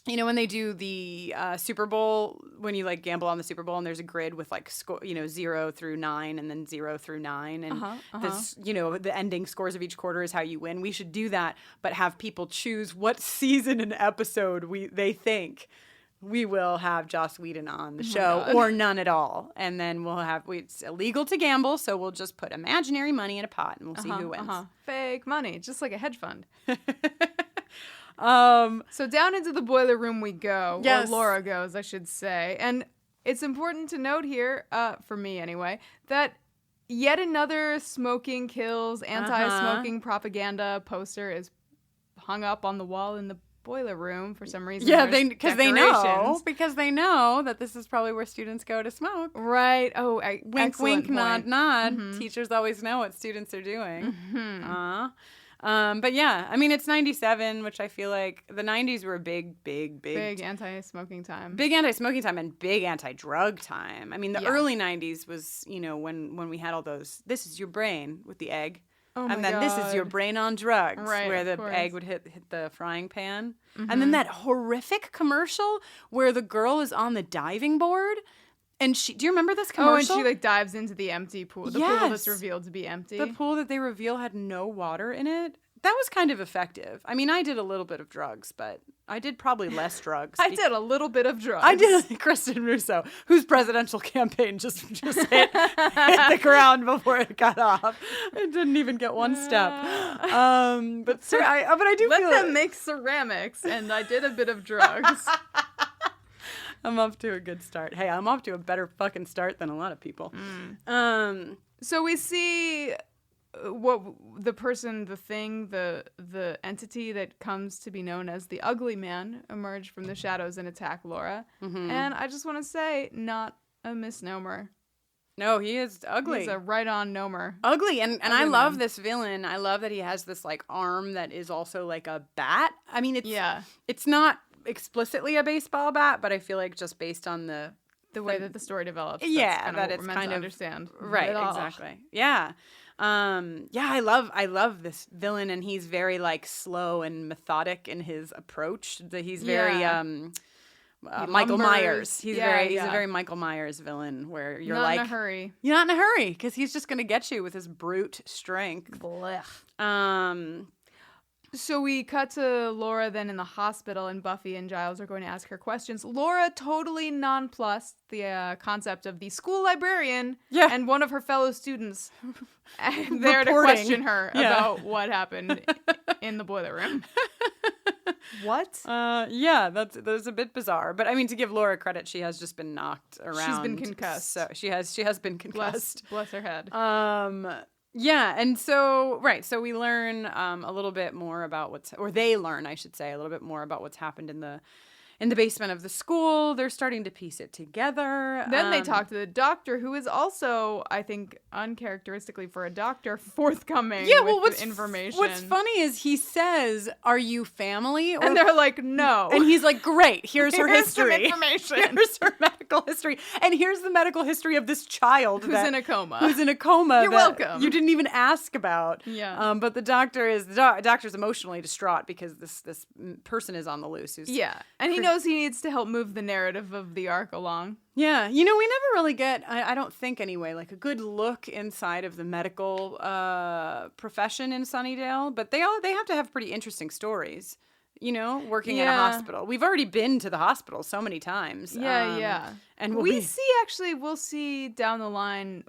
when they do the Super Bowl, when you like gamble on the Super Bowl and there's a grid with like 0 through 9 and then 0 through 9 and this, the ending scores of each quarter is how you win. We should do that, but have people choose what season and episode they think we will have Joss Whedon on the show or none at all. And then it's illegal to gamble, so we'll just put imaginary money in a pot and we'll see who wins. Fake money, just like a hedge fund. So down into the boiler room we go. Yes. Or Laura goes, I should say. And it's important to note here, for me anyway, that yet another smoking kills, anti-smoking propaganda poster is hung up on the wall in the boiler room for some reason. Yeah, because they know that this is probably where students go to smoke. Right. Oh, wink, wink, nod, nod. Mm-hmm. Teachers always know what students are doing. Mm-hmm. But yeah, I mean, it's 97, which I feel like the 90s were a big anti-smoking time. Big anti-smoking time and big anti-drug time. I mean, the early 90s was, when we had all those, this is your brain with the egg. Oh and then God. This is your brain on drugs, right, where the egg would hit the frying pan. Mm-hmm. And then that horrific commercial where the girl is on the diving board. And do you remember this commercial? Oh, and she like dives into the empty pool. The pool that's revealed to be empty. The pool that they reveal had no water in it. That was kind of effective. I mean, I did a little bit of drugs, but I did probably less drugs. I did a little bit of drugs. I did Kristen Russo, whose presidential campaign just hit the ground before it got off. It didn't even get one step. But I do let them make ceramics, and I did a bit of drugs. I'm off to a good start. Hey, I'm off to a better fucking start than a lot of people. So we see what the entity that comes to be known as the Ugly Man emerge from the shadows and attack Laura. Mm-hmm. And I just want to say, not a misnomer. No, he is ugly. He's a right-on nomer. Ugly. And I love this villain. I love that he has this like arm that is also like a bat. I mean, it's not explicitly a baseball bat, but I feel like just based on the way that the story develops, that it's kind of understand, right? Exactly. Yeah. I love this villain, and he's very like slow and methodic in his approach. He's very Michael lumbers. Myers. He's a Yeah. very Michael Myers villain where you're Not like, in a hurry. you're not in a hurry because he's just going to get you with his brute strength. Blech. So we cut to Laura then in the hospital, and Buffy and Giles are going to ask her questions. Laura totally nonplussed the concept of the school librarian and one of her fellow students there to question her about what happened in the boiler room. What? That's a bit bizarre. But I mean, to give Laura credit, she has just been knocked around. She's been concussed. So she has been concussed. Bless her head. Yeah, and so we learn a little bit more about they learn, I should say, a little bit more about what's happened in the basement of the school. They're starting to piece it together. Then they talk to the doctor, who is also, I think, uncharacteristically for a doctor, forthcoming with information. What's funny is he says, "Are you family?" And they're like, "No." And he's like, "Great, here's her history. Some information. Here's her medical history. And here's the medical history of this child who's in a coma. You're welcome. You didn't even ask about." Yeah. But the doctor's emotionally distraught because this person is on the loose. And he knows he needs to help move the narrative of the arc along. Yeah. We never really get, I don't think anyway, like a good look inside of the medical profession in Sunnydale, but they have to have pretty interesting stories, working in a hospital. We've already been to the hospital so many times. And we'll see down the line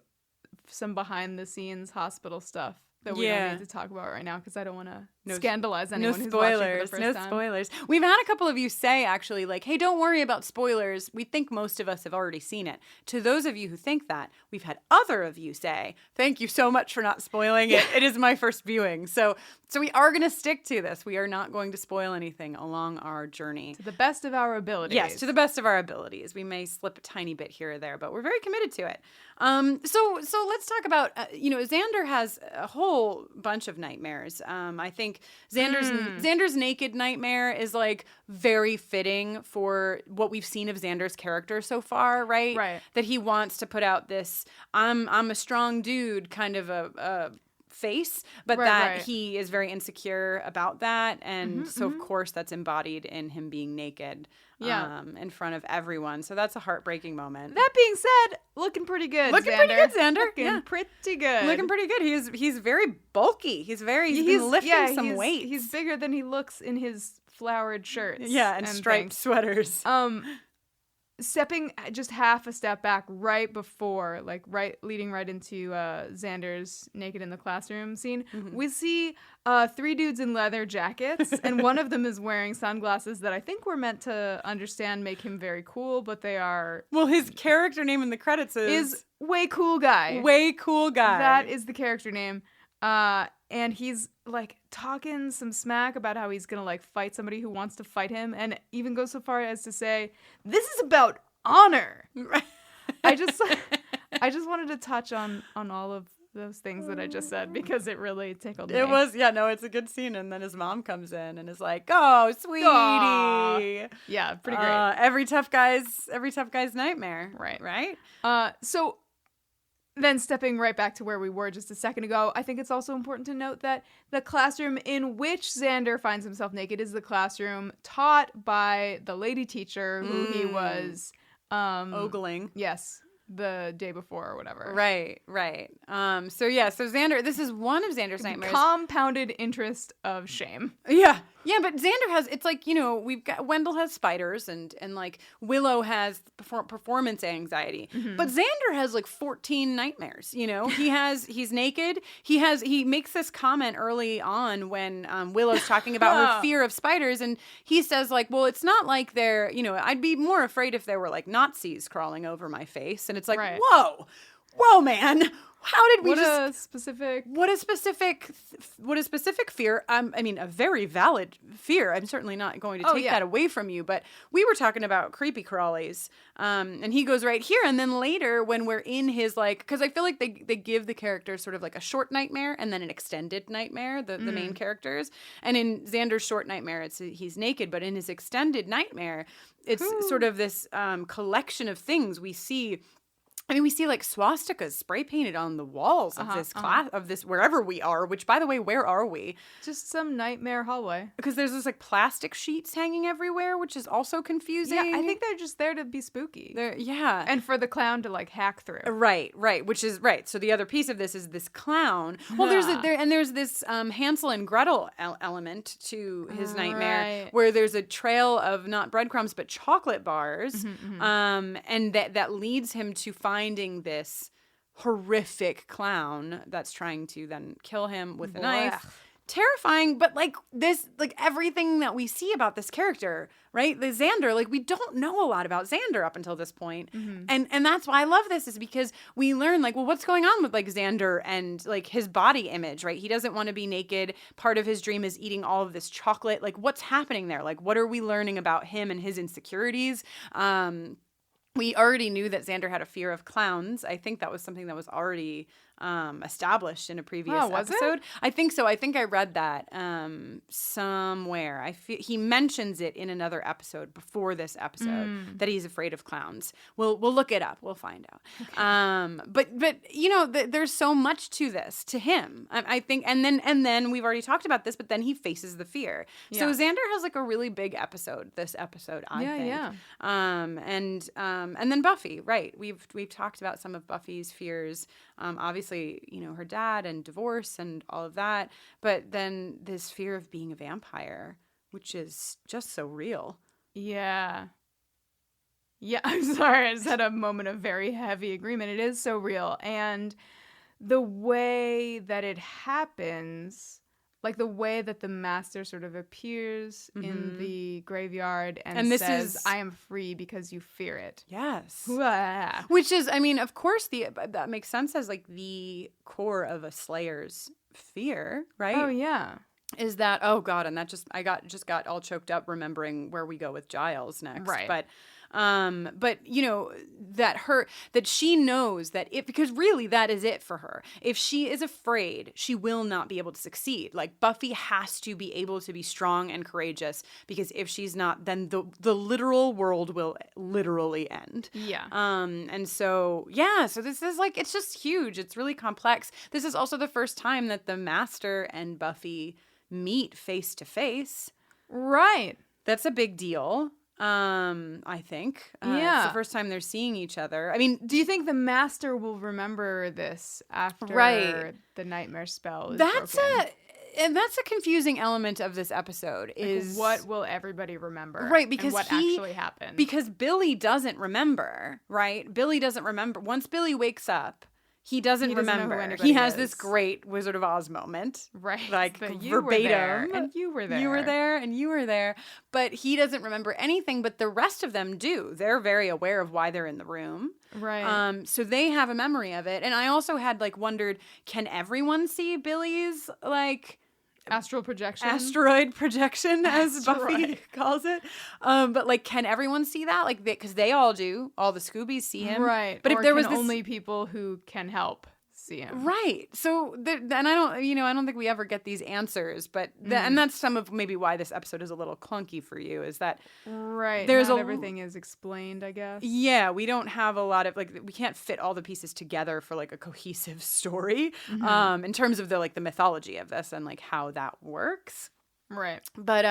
some behind the scenes hospital stuff that we don't need to talk about right now because I don't want to scandalize anyone who's watching for the first time. No spoilers. We've had a couple of you say, actually, like, hey, don't worry about spoilers. We think most of us have already seen it. To those of you who think that, we've had other of you say, thank you so much for not spoiling it. It is my first viewing. So we are going to stick to this. We are not going to spoil anything along our journey. To the best of our abilities. Yes, to the best of our abilities. We may slip a tiny bit here or there, but we're very committed to it. So let's talk about, Xander has a whole bunch of nightmares. I think Xander's naked nightmare is like very fitting for what we've seen of Xander's character so far, right? Right. That he wants to put out this I'm a strong dude kind of a face, but he is very insecure about that, and of course that's embodied in him being naked in front of everyone. So that's a heartbreaking moment. That being said, looking pretty good, Xander. Looking pretty good. Looking pretty good. He's very bulky. He's been lifting some weight. He's bigger than he looks in his flowered shirts. Yeah, and striped sweaters. Stepping just half a step back right before, leading right into Xander's naked in the classroom scene, we see 3 dudes in leather jackets, and one of them is wearing sunglasses that I think we're meant to understand make him very cool, but they are... Well, his character name in the credits is Way Cool Guy. Way Cool Guy. That is the character name. And he's talking some smack about how he's gonna fight somebody who wants to fight him, and even goes so far as to say, "This is about honor." I just wanted to touch on all of those things that I just said because it really tickled me. It was, it's a good scene, and then his mom comes in and is like, "Oh, sweetie." Aww. Yeah, pretty great. Every tough guy's nightmare. Right. So then stepping right back to where we were just a second ago, I think it's also important to note that the classroom in which Xander finds himself naked is the classroom taught by the lady teacher who he was ogling. Yes. The day before or whatever. Right. So Xander, this is one of Xander's nightmares. Compounded interest of shame. Yeah, but Xander has, it's we've got, Wendell has spiders and Willow has performance anxiety. But Xander has 14 nightmares, he's naked. He makes this comment early on when Willow's talking about her fear of spiders, and he says well, it's not like they're, I'd be more afraid if there were Nazis crawling over my face. And it's whoa, man. How did we What a specific fear. A very valid fear. I'm certainly not going to take that away from you, but we were talking about creepy crawlies. And he goes right here. And then later when we're in his because I feel like they give the characters sort of a short nightmare and then an extended nightmare, the main characters. And in Xander's short nightmare, he's naked, but in his extended nightmare, it's sort of this collection of things we see I mean, we see like swastikas spray painted on the walls of this class, of this wherever we are, which, by the way, where are we? Just some nightmare hallway. Because there's this like plastic sheets hanging everywhere, which is also confusing. Yeah, I think they're just there to be spooky. Yeah. And for the clown to like hack through. Right, which is right. So the other piece of this is this clown. Well, there's this Hansel and Gretel element to his nightmare, where there's a trail of not breadcrumbs but chocolate bars, and that leads him to finding this horrific clown that's trying to then kill him with a knife. Terrifying, but like this, like everything that we see about this character, right? The Xander, like we don't know a lot about Xander up until this point. And that's why I love this, is because we learn like, well, what's going on with like Xander and like his body image, right? He doesn't want to be naked. Part of his dream is eating all of this chocolate. Like what's happening there? Like what are we learning about him and his insecurities? We already knew that Xander had a fear of clowns. I think that was something that was already established in a previous episode. I think so. I think I read that somewhere. He mentions it in another episode before this episode that he's afraid of clowns. We'll look it up. We'll find out. Okay. But you know, there's so much to this, to him. I think, and then we've already talked about this, but then he faces the fear. Yeah. So Xander has like a really big episode. This episode, I think. Yeah. And then Buffy, right? We've talked about some of Buffy's fears. Obviously, you know, her dad and divorce and all of that. But then this fear of being a vampire, which is just so real. Yeah. Yeah, I'm sorry. I just had a moment of very heavy agreement. It is so real. And the way that it happens, like the way that the master sort of appears in the graveyard and this says, I am free because you fear it. Yes. Wah. Which is, I mean, of course, that makes sense as like the core of a Slayer's fear, right? Oh, yeah. Is that, oh God, and that I got all choked up remembering where we go with Giles next. Right. But you know, that she knows that because really that is it for her. If she is afraid, she will not be able to succeed. Like Buffy has to be able to be strong and courageous, because if she's not, then the literal world will literally end. Yeah. And so, yeah, so this is like, it's just huge. It's really complex. This is also the first time that the Master and Buffy meet face to face. Right. That's a big deal. I think. Yeah. It's the first time they're seeing each other. I mean, do you think the Master will remember this after the nightmare spell is broken? That's a confusing element of this episode, is like, what will everybody remember? Right, because what actually happened. Because Billy doesn't remember, right? Billy doesn't remember. Once Billy wakes up, he doesn't remember. He has this great Wizard of Oz moment. Right. Like but you verbatim. Were there, and you were there. You were there and you were there. But he doesn't remember anything, but the rest of them do. They're very aware of why they're in the room. Right. So they have a memory of it. And I also had like wondered, can everyone see Billy's like asteroid projection, as Buffy calls it? But like, can everyone see that? Like, because they all do. All the Scoobies see him, right? But if there was only people who can help see him, right? So, and I don't think we ever get these answers. But and that's some of maybe why this episode is a little clunky for you. Is that right? Not everything is explained, I guess. Yeah, we don't have a lot of we can't fit all the pieces together for like a cohesive story. In terms of the mythology of this and like how that works. Right. But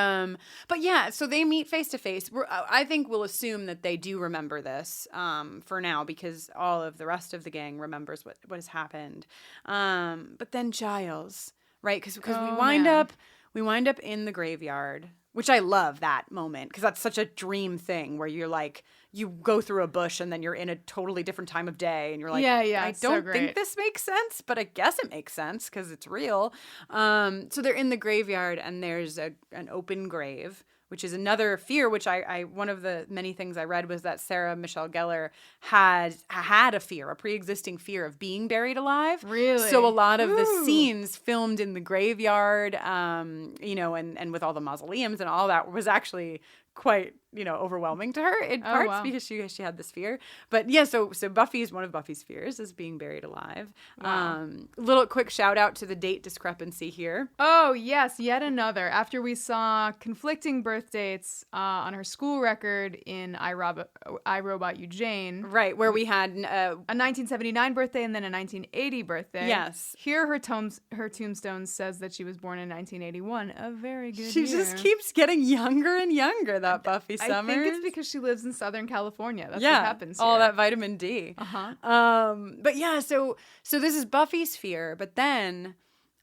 yeah, so they meet face to face. I think we'll assume that they do remember this for now, because all of the rest of the gang remembers what has happened. But then Giles, right? Because we wind up in the graveyard, which I love that moment, because that's such a dream thing where you're like, you go through a bush and then you're in a totally different time of day and you're like, I don't think this makes sense, but I guess it makes sense because it's real. So they're in the graveyard and there's an open grave, which is another fear, which I one of the many things I read was that Sarah Michelle Gellar had a pre-existing fear of being buried alive. Really? So a lot of the scenes filmed in the graveyard, and with all the mausoleums and all that was actually quite overwhelming to her in parts because she had this fear. But yeah, so Buffy's one of Buffy's fears is being buried alive. Wow. Little quick shout out to the date discrepancy here. Oh yes, yet another. After we saw conflicting birth dates on her school record in I, Robot You, Jane. Right, where we had a 1979 birthday and then a 1980 birthday. Yes. Here her tombstone says that she was born in 1981. A very good She year. just keeps getting younger and younger, that Buffy Summers. I think it's because she lives in Southern California. That's what happens here. All that vitamin D. Uh-huh. But yeah, so this is Buffy's fear, but then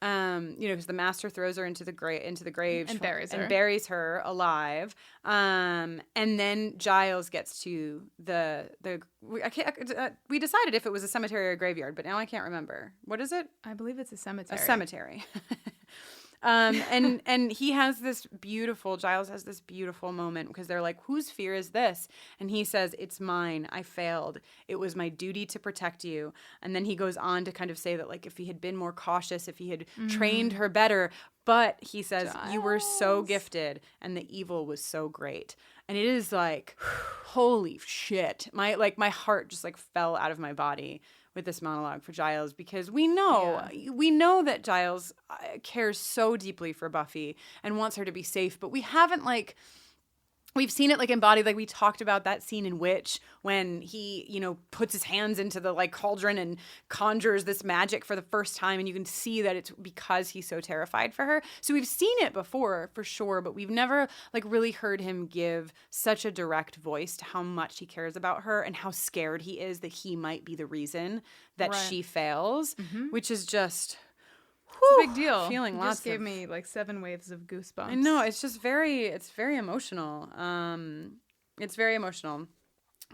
because the Master throws her into the grave and buries her alive. And then Giles gets to we decided if it was a cemetery or a graveyard, but now I can't remember. What is it? I believe it's a cemetery. A cemetery. And Giles has this beautiful moment because they're like, whose fear is this? And he says, it's mine. I failed. It was my duty to protect you. And then he goes on to kind of say that, like, if he had been more cautious, if he had trained her better, but he says, Giles. You were so gifted and the evil was so great. And it is like, holy shit. My heart just like fell out of my body with this monologue for Giles, because we know that Giles cares so deeply for Buffy and wants her to be safe, but we haven't we've seen it embodied. We talked about that scene in Witch when he, puts his hands into the cauldron and conjures this magic for the first time. And you can see that it's because he's so terrified for her. So we've seen it before for sure, but we've never really heard him give such a direct voice to how much he cares about her and how scared he is that he might be the reason that she fails, which is just... It's a big deal. Feeling it lots just gave me 7 waves of goosebumps. I know, it's very emotional. It's very emotional.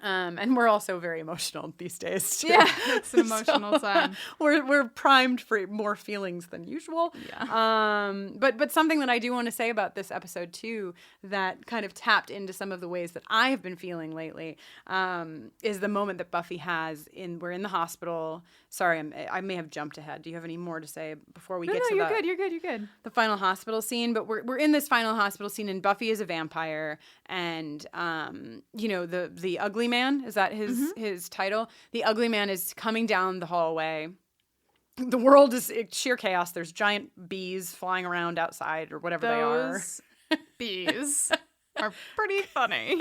And we're also very emotional these days too. Yeah, it's an emotional time. We're primed for more feelings than usual. Yeah. But something that I do want to say about this episode too, that kind of tapped into some of the ways that I have been feeling lately, is the moment that Buffy has we're in the hospital. Sorry, I may have jumped ahead. Do you have any more to say before we get to you're good. The final hospital scene? But we're in this final hospital scene, and Buffy is a vampire, and the ugly man, is that his title? The ugly man is coming down the hallway. The world is sheer chaos. There's giant bees flying around outside or whatever they are. Those bees are pretty funny.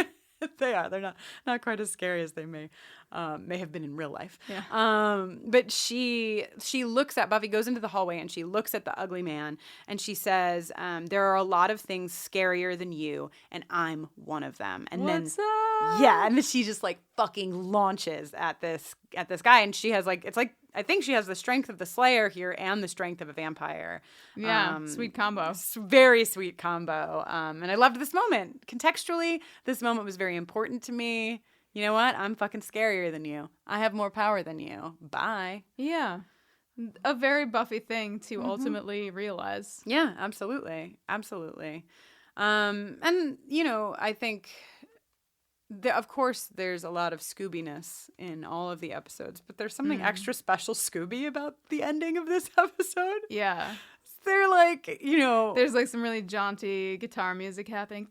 They are. They're not quite as scary as they may have been in real life. Yeah. But she looks at Buffy, goes into the hallway, and she looks at the ugly man, and she says, there are a lot of things scarier than you, and I'm one of them. And What's then up? Yeah, and then she just fucking launches at this guy, and she has I think she has the strength of the Slayer here and the strength of a vampire. Yeah, sweet combo. Very sweet combo. And I loved this moment. Contextually, this moment was very important to me. You know what? I'm fucking scarier than you. I have more power than you. Bye. Yeah. A very Buffy thing to ultimately realize. Yeah, absolutely. Absolutely. And, I think... of course, there's a lot of Scooby-ness in all of the episodes, but there's something extra special Scooby about the ending of this episode. Yeah. They're There's some really jaunty guitar music happening.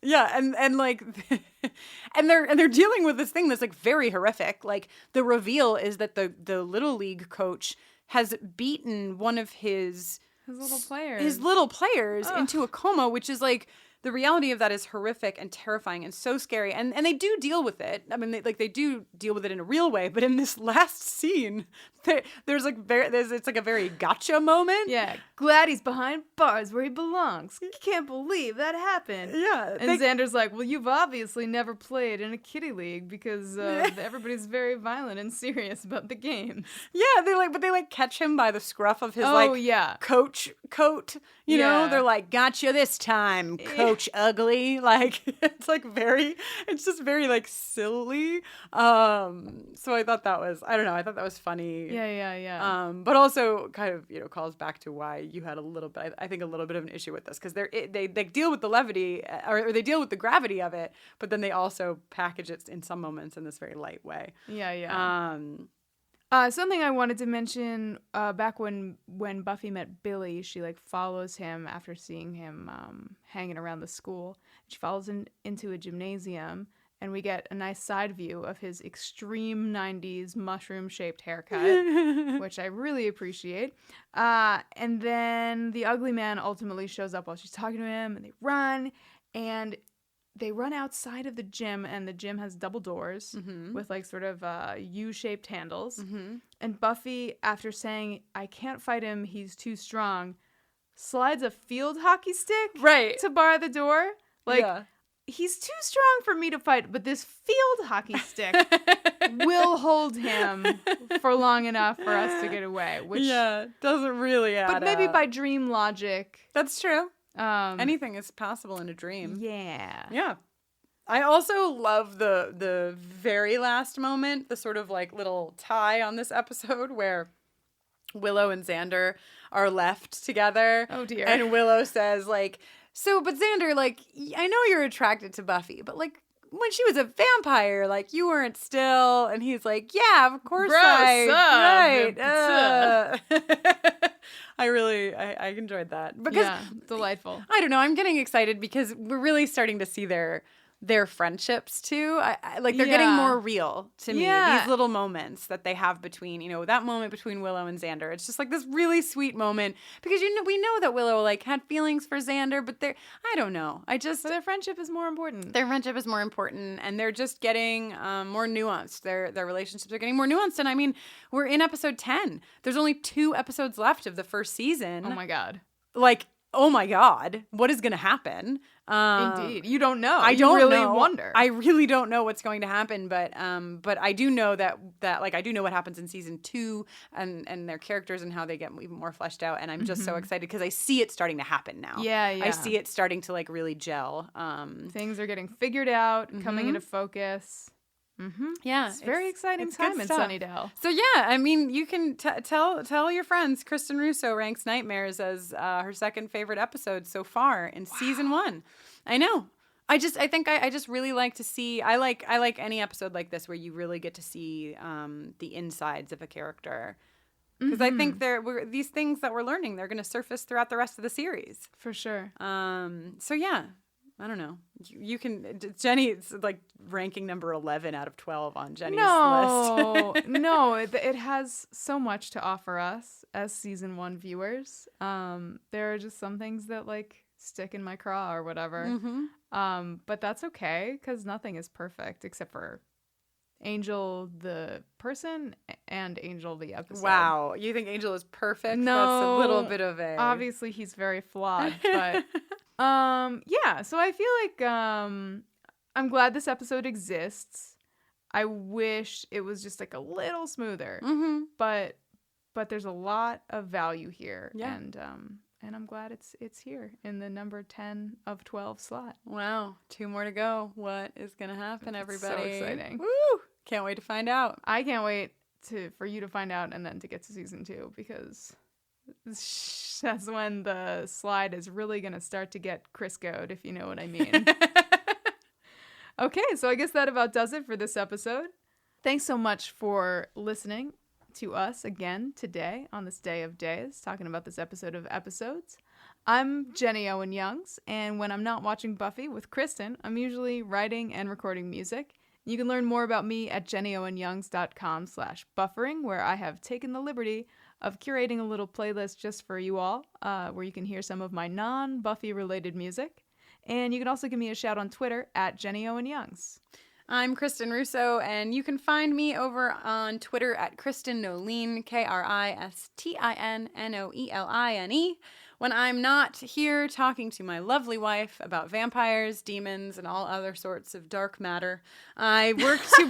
Yeah, and and they're dealing with this thing that's very horrific. The reveal is that the Little League coach has beaten one of his little players into a coma, which is the reality of that is horrific and terrifying and so scary. And they do deal with it. I mean, they do deal with it in a real way. But in this last scene, there's it's a very gotcha moment. Yeah, glad he's behind bars where he belongs. Can't believe that happened. Yeah. And Xander's like, well, you've obviously never played in a kiddie league because everybody's very violent and serious about the games. Yeah, they catch him by the scruff of his coach coat. You know, they're like, gotcha this time, Coach Ugly. It's just very silly. So I thought that was funny. Yeah. But also kind of, calls back to why you had a little bit of an issue with this, because they deal with the levity or they deal with the gravity of it, but then they also package it in some moments in this very light way. Yeah. Something I wanted to mention, back when Buffy met Billy, she like follows him after seeing him hanging around the school. She follows him into a gymnasium, and we get a nice side view of his extreme 90s mushroom-shaped haircut, which I really appreciate. And then the ugly man ultimately shows up while she's talking to him, and they run outside of the gym, and the gym has double doors with like sort of U-shaped handles. And Buffy, after saying, "I can't fight him, he's too strong," slides a field hockey stick to bar the door. Like, he's too strong for me to fight, but this field hockey stick will hold him for long enough for us to get away. Which doesn't really add But maybe up. by dream logic. That's true. Anything is possible in a dream. Yeah. I also love the very last moment, the sort of like little tie on this episode where Willow and Xander are left together. Oh dear. And Willow says like, but Xander, like, I know you're attracted to Buffy, but like when she was a vampire, like you weren't still. And he's like, yeah, of course right. I enjoyed that because delightful. I don't know. I'm getting excited because we're really starting to see their friendships too. I like they're getting more real to me. These little moments that they have between, that moment between Willow and Xander. It's just like this really sweet moment because we know that Willow like had feelings for Xander, but I don't know. But their friendship is more important. Their friendship is more important, and they're just getting more nuanced. Their relationships are getting more nuanced. And I mean, we're in episode 10. There's only 2 episodes left of the first season. Oh my God. Like, oh my God, what is going to happen? Indeed. You don't know. I don't really know. wonder. I really don't know what's going to happen, but I do know that like I do know what happens in season 2 and their characters and how they get even more fleshed out, and I'm just so excited because I see it starting to happen now. Yeah. I see it starting to like really gel. Things are getting figured out, coming into focus. Yeah, it's very exciting time in Sunnydale. So yeah, I mean, you can tell your friends. Kristen Russo ranks Nightmares as her second favorite episode so far in season 1. I know. I think I just really like to see. I like any episode like this where you really get to see the insides of a character. Because I think these things that we're learning, they're going to surface throughout the rest of the series. For sure. So yeah. I don't know. You can. Jenny, it's like ranking number 11 out of 12 on Jenny's list. No, it has so much to offer us as season 1 viewers. There are just some things that like stick in my craw or whatever. But that's okay because nothing is perfect except for Angel the person and Angel the episode. Wow, you think Angel is perfect? No, that's a little bit of a. Obviously, he's very flawed, but. So I feel like I'm glad this episode exists. I wish it was just like a little smoother. But there's a lot of value here. Yeah. And I'm glad it's here in the number 10 of 12 slot. Wow, 2 more to go. What is gonna happen, everybody? So exciting. Woo! Can't wait to find out. I can't wait for you to find out and then to get to season 2 because that's when the slide is really going to start to get Crisco'd, if you know what I mean. Okay, so I guess that about does it for this episode. Thanks so much for listening to us again today on this day of days, talking about this episode of episodes. I'm Jenny Owen Youngs, and when I'm not watching Buffy with Kristen, I'm usually writing and recording music. You can learn more about me at jennyowenyoungs.com/buffering, where I have taken the liberty of curating a little playlist just for you all, where you can hear some of my non-Buffy related music. And you can also give me a shout on Twitter at Jenny Owen Youngs. I'm Kristen Russo, and you can find me over on Twitter at Kristen Noeline, KristinnNoeline. When I'm not here talking to my lovely wife about vampires, demons, and all other sorts of dark matter, I work to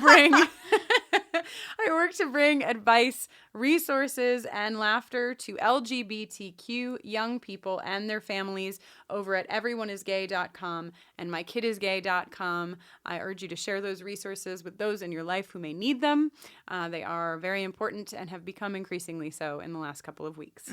bring advice, resources, and laughter to LGBTQ young people and their families over at everyoneisgay.com and mykidisgay.com. I urge you to share those resources with those in your life who may need them. They are very important and have become increasingly so in the last couple of weeks.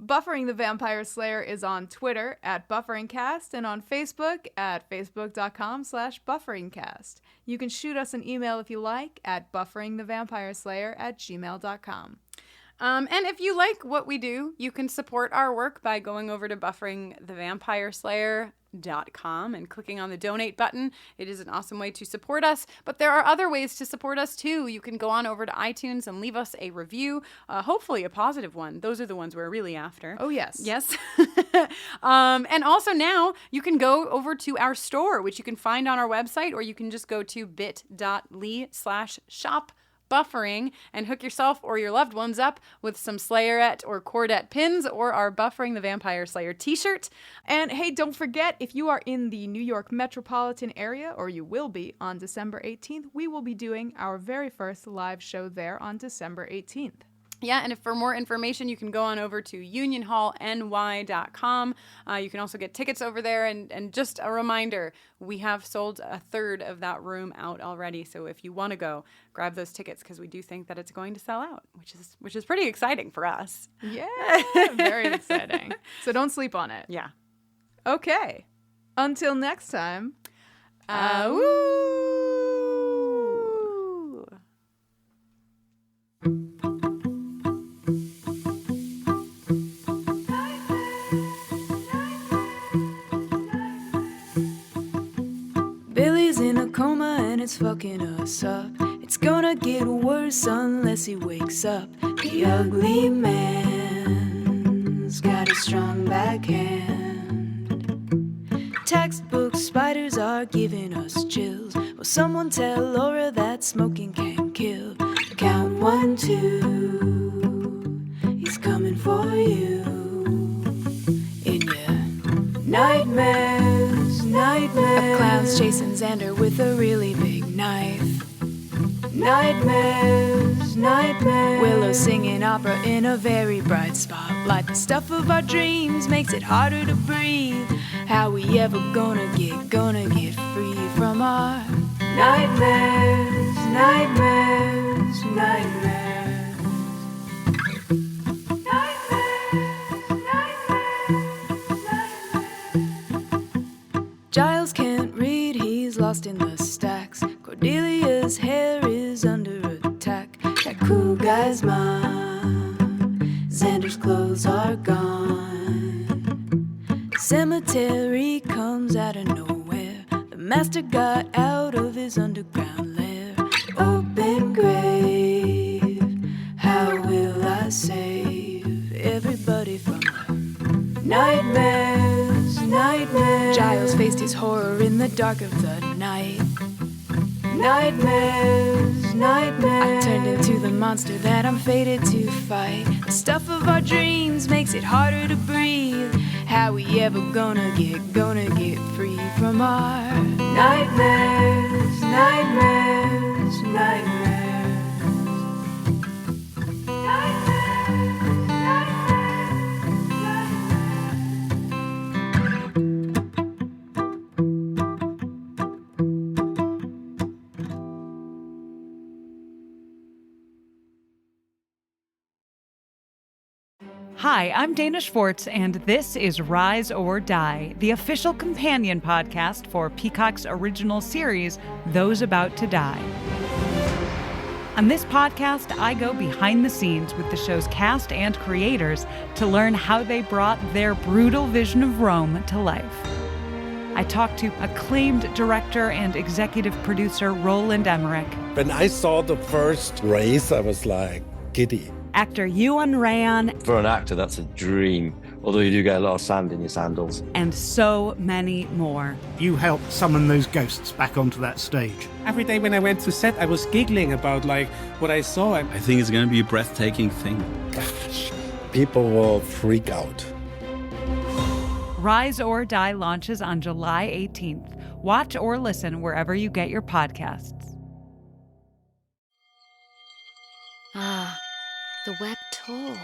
Buffering the Vampire Slayer is on Twitter at BufferingCast and on Facebook at facebook.com/BufferingCast. You can shoot us an email if you like at bufferingthevampireslayer@gmail.com. And if you like what we do, you can support our work by going over to bufferingthevampireslayer.com and clicking on the donate button. It is an awesome way to support us, but there are other ways to support us too. You can go on over to iTunes and leave us a review, hopefully a positive one. Those are the ones we're really after. Oh, yes. Yes. And also now you can go over to our store, which you can find on our website, or you can just go to bit.ly/shop buffering and hook yourself or your loved ones up with some Slayerette or Cordette pins or our Buffering the Vampire Slayer t-shirt. And hey, don't forget, if you are in the New York metropolitan area, or you will be on December 18th, we will be doing our very first live show there on December 18th. Yeah, and if for more information, you can go on over to unionhallny.com. You can also get tickets over there. And just a reminder, we have sold a third of that room out already. So if you want to go, grab those tickets, because we do think that it's going to sell out, which is pretty exciting for us. Yeah, very exciting. So don't sleep on it. Yeah. Okay. Until next time. Billy's in a coma and it's fucking us up. It's gonna get worse unless he wakes up. The ugly man's got a strong backhand. Textbook spiders are giving us chills. Will someone tell Laura that smoking can kill? Count 1, 2. He's coming for you. In your nightmares, nightmares. A clown's chasing Xander with a really big knife. Nightmares, nightmares. Willow singing opera in a very bright spotlight. The stuff of our dreams makes it harder to breathe. How we ever gonna get free from our nightmares, nightmares, nightmares. Giles can't read, he's lost in the stacks. Cordelia's hair is under attack. That cool guy's mom, Xander's clothes are gone. Cemetery comes out of nowhere. The master got out of his underground lair. Open grave, how will I save everybody from nightmares, nightmares. Giles faced his horror in the dark of the night. Nightmares, nightmares. I turned into the monster that I'm fated to fight. The stuff of our dreams makes it harder to breathe. How we ever gonna get free from our nightmares, nightmares, nightmares. Hi, I'm Dana Schwartz, and this is Rise or Die, the official companion podcast for Peacock's original series, Those About to Die. On this podcast, I go behind the scenes with the show's cast and creators to learn how they brought their brutal vision of Rome to life. I talked to acclaimed director and executive producer Roland Emmerich. When I saw the first race, I was like giddy. Actor Ewan Ryan. For an actor, that's a dream, although you do get a lot of sand in your sandals. And so many more. You helped summon those ghosts back onto that stage. Every day when I went to set, I was giggling about what I saw. I think it's going to be a breathtaking thing. People will freak out. Rise or Die launches on July 18th. Watch or listen wherever you get your podcasts. Ah, the web tore.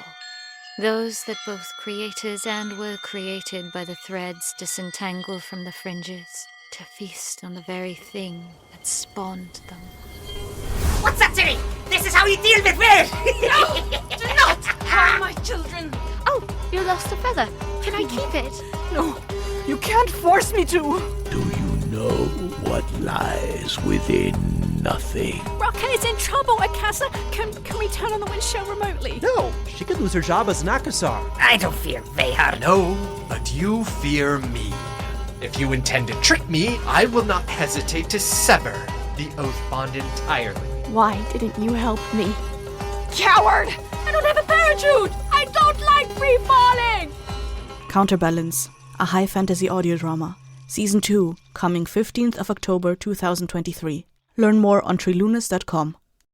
Those that both created and were created by the threads disentangle from the fringes to feast on the very thing that spawned them. What's that, City? This is how you deal with me! No! Do not harm my children! Oh, You lost a feather. Can I keep it? No, you can't force me to. Do you know what lies within nothing? Rocket is in trouble, Akasa. Can we turn on the windshield remotely? No, she could lose her job as an Akasar. I don't fear Vehar. No, but you fear me. If you intend to trick me, I will not hesitate to sever the oath bond entirely. Why didn't you help me? Coward! I don't have a parachute! I don't like free falling! Counterbalance, a high fantasy audio drama. Season 2, coming 15th of October 2023. Learn more on trilunas.com.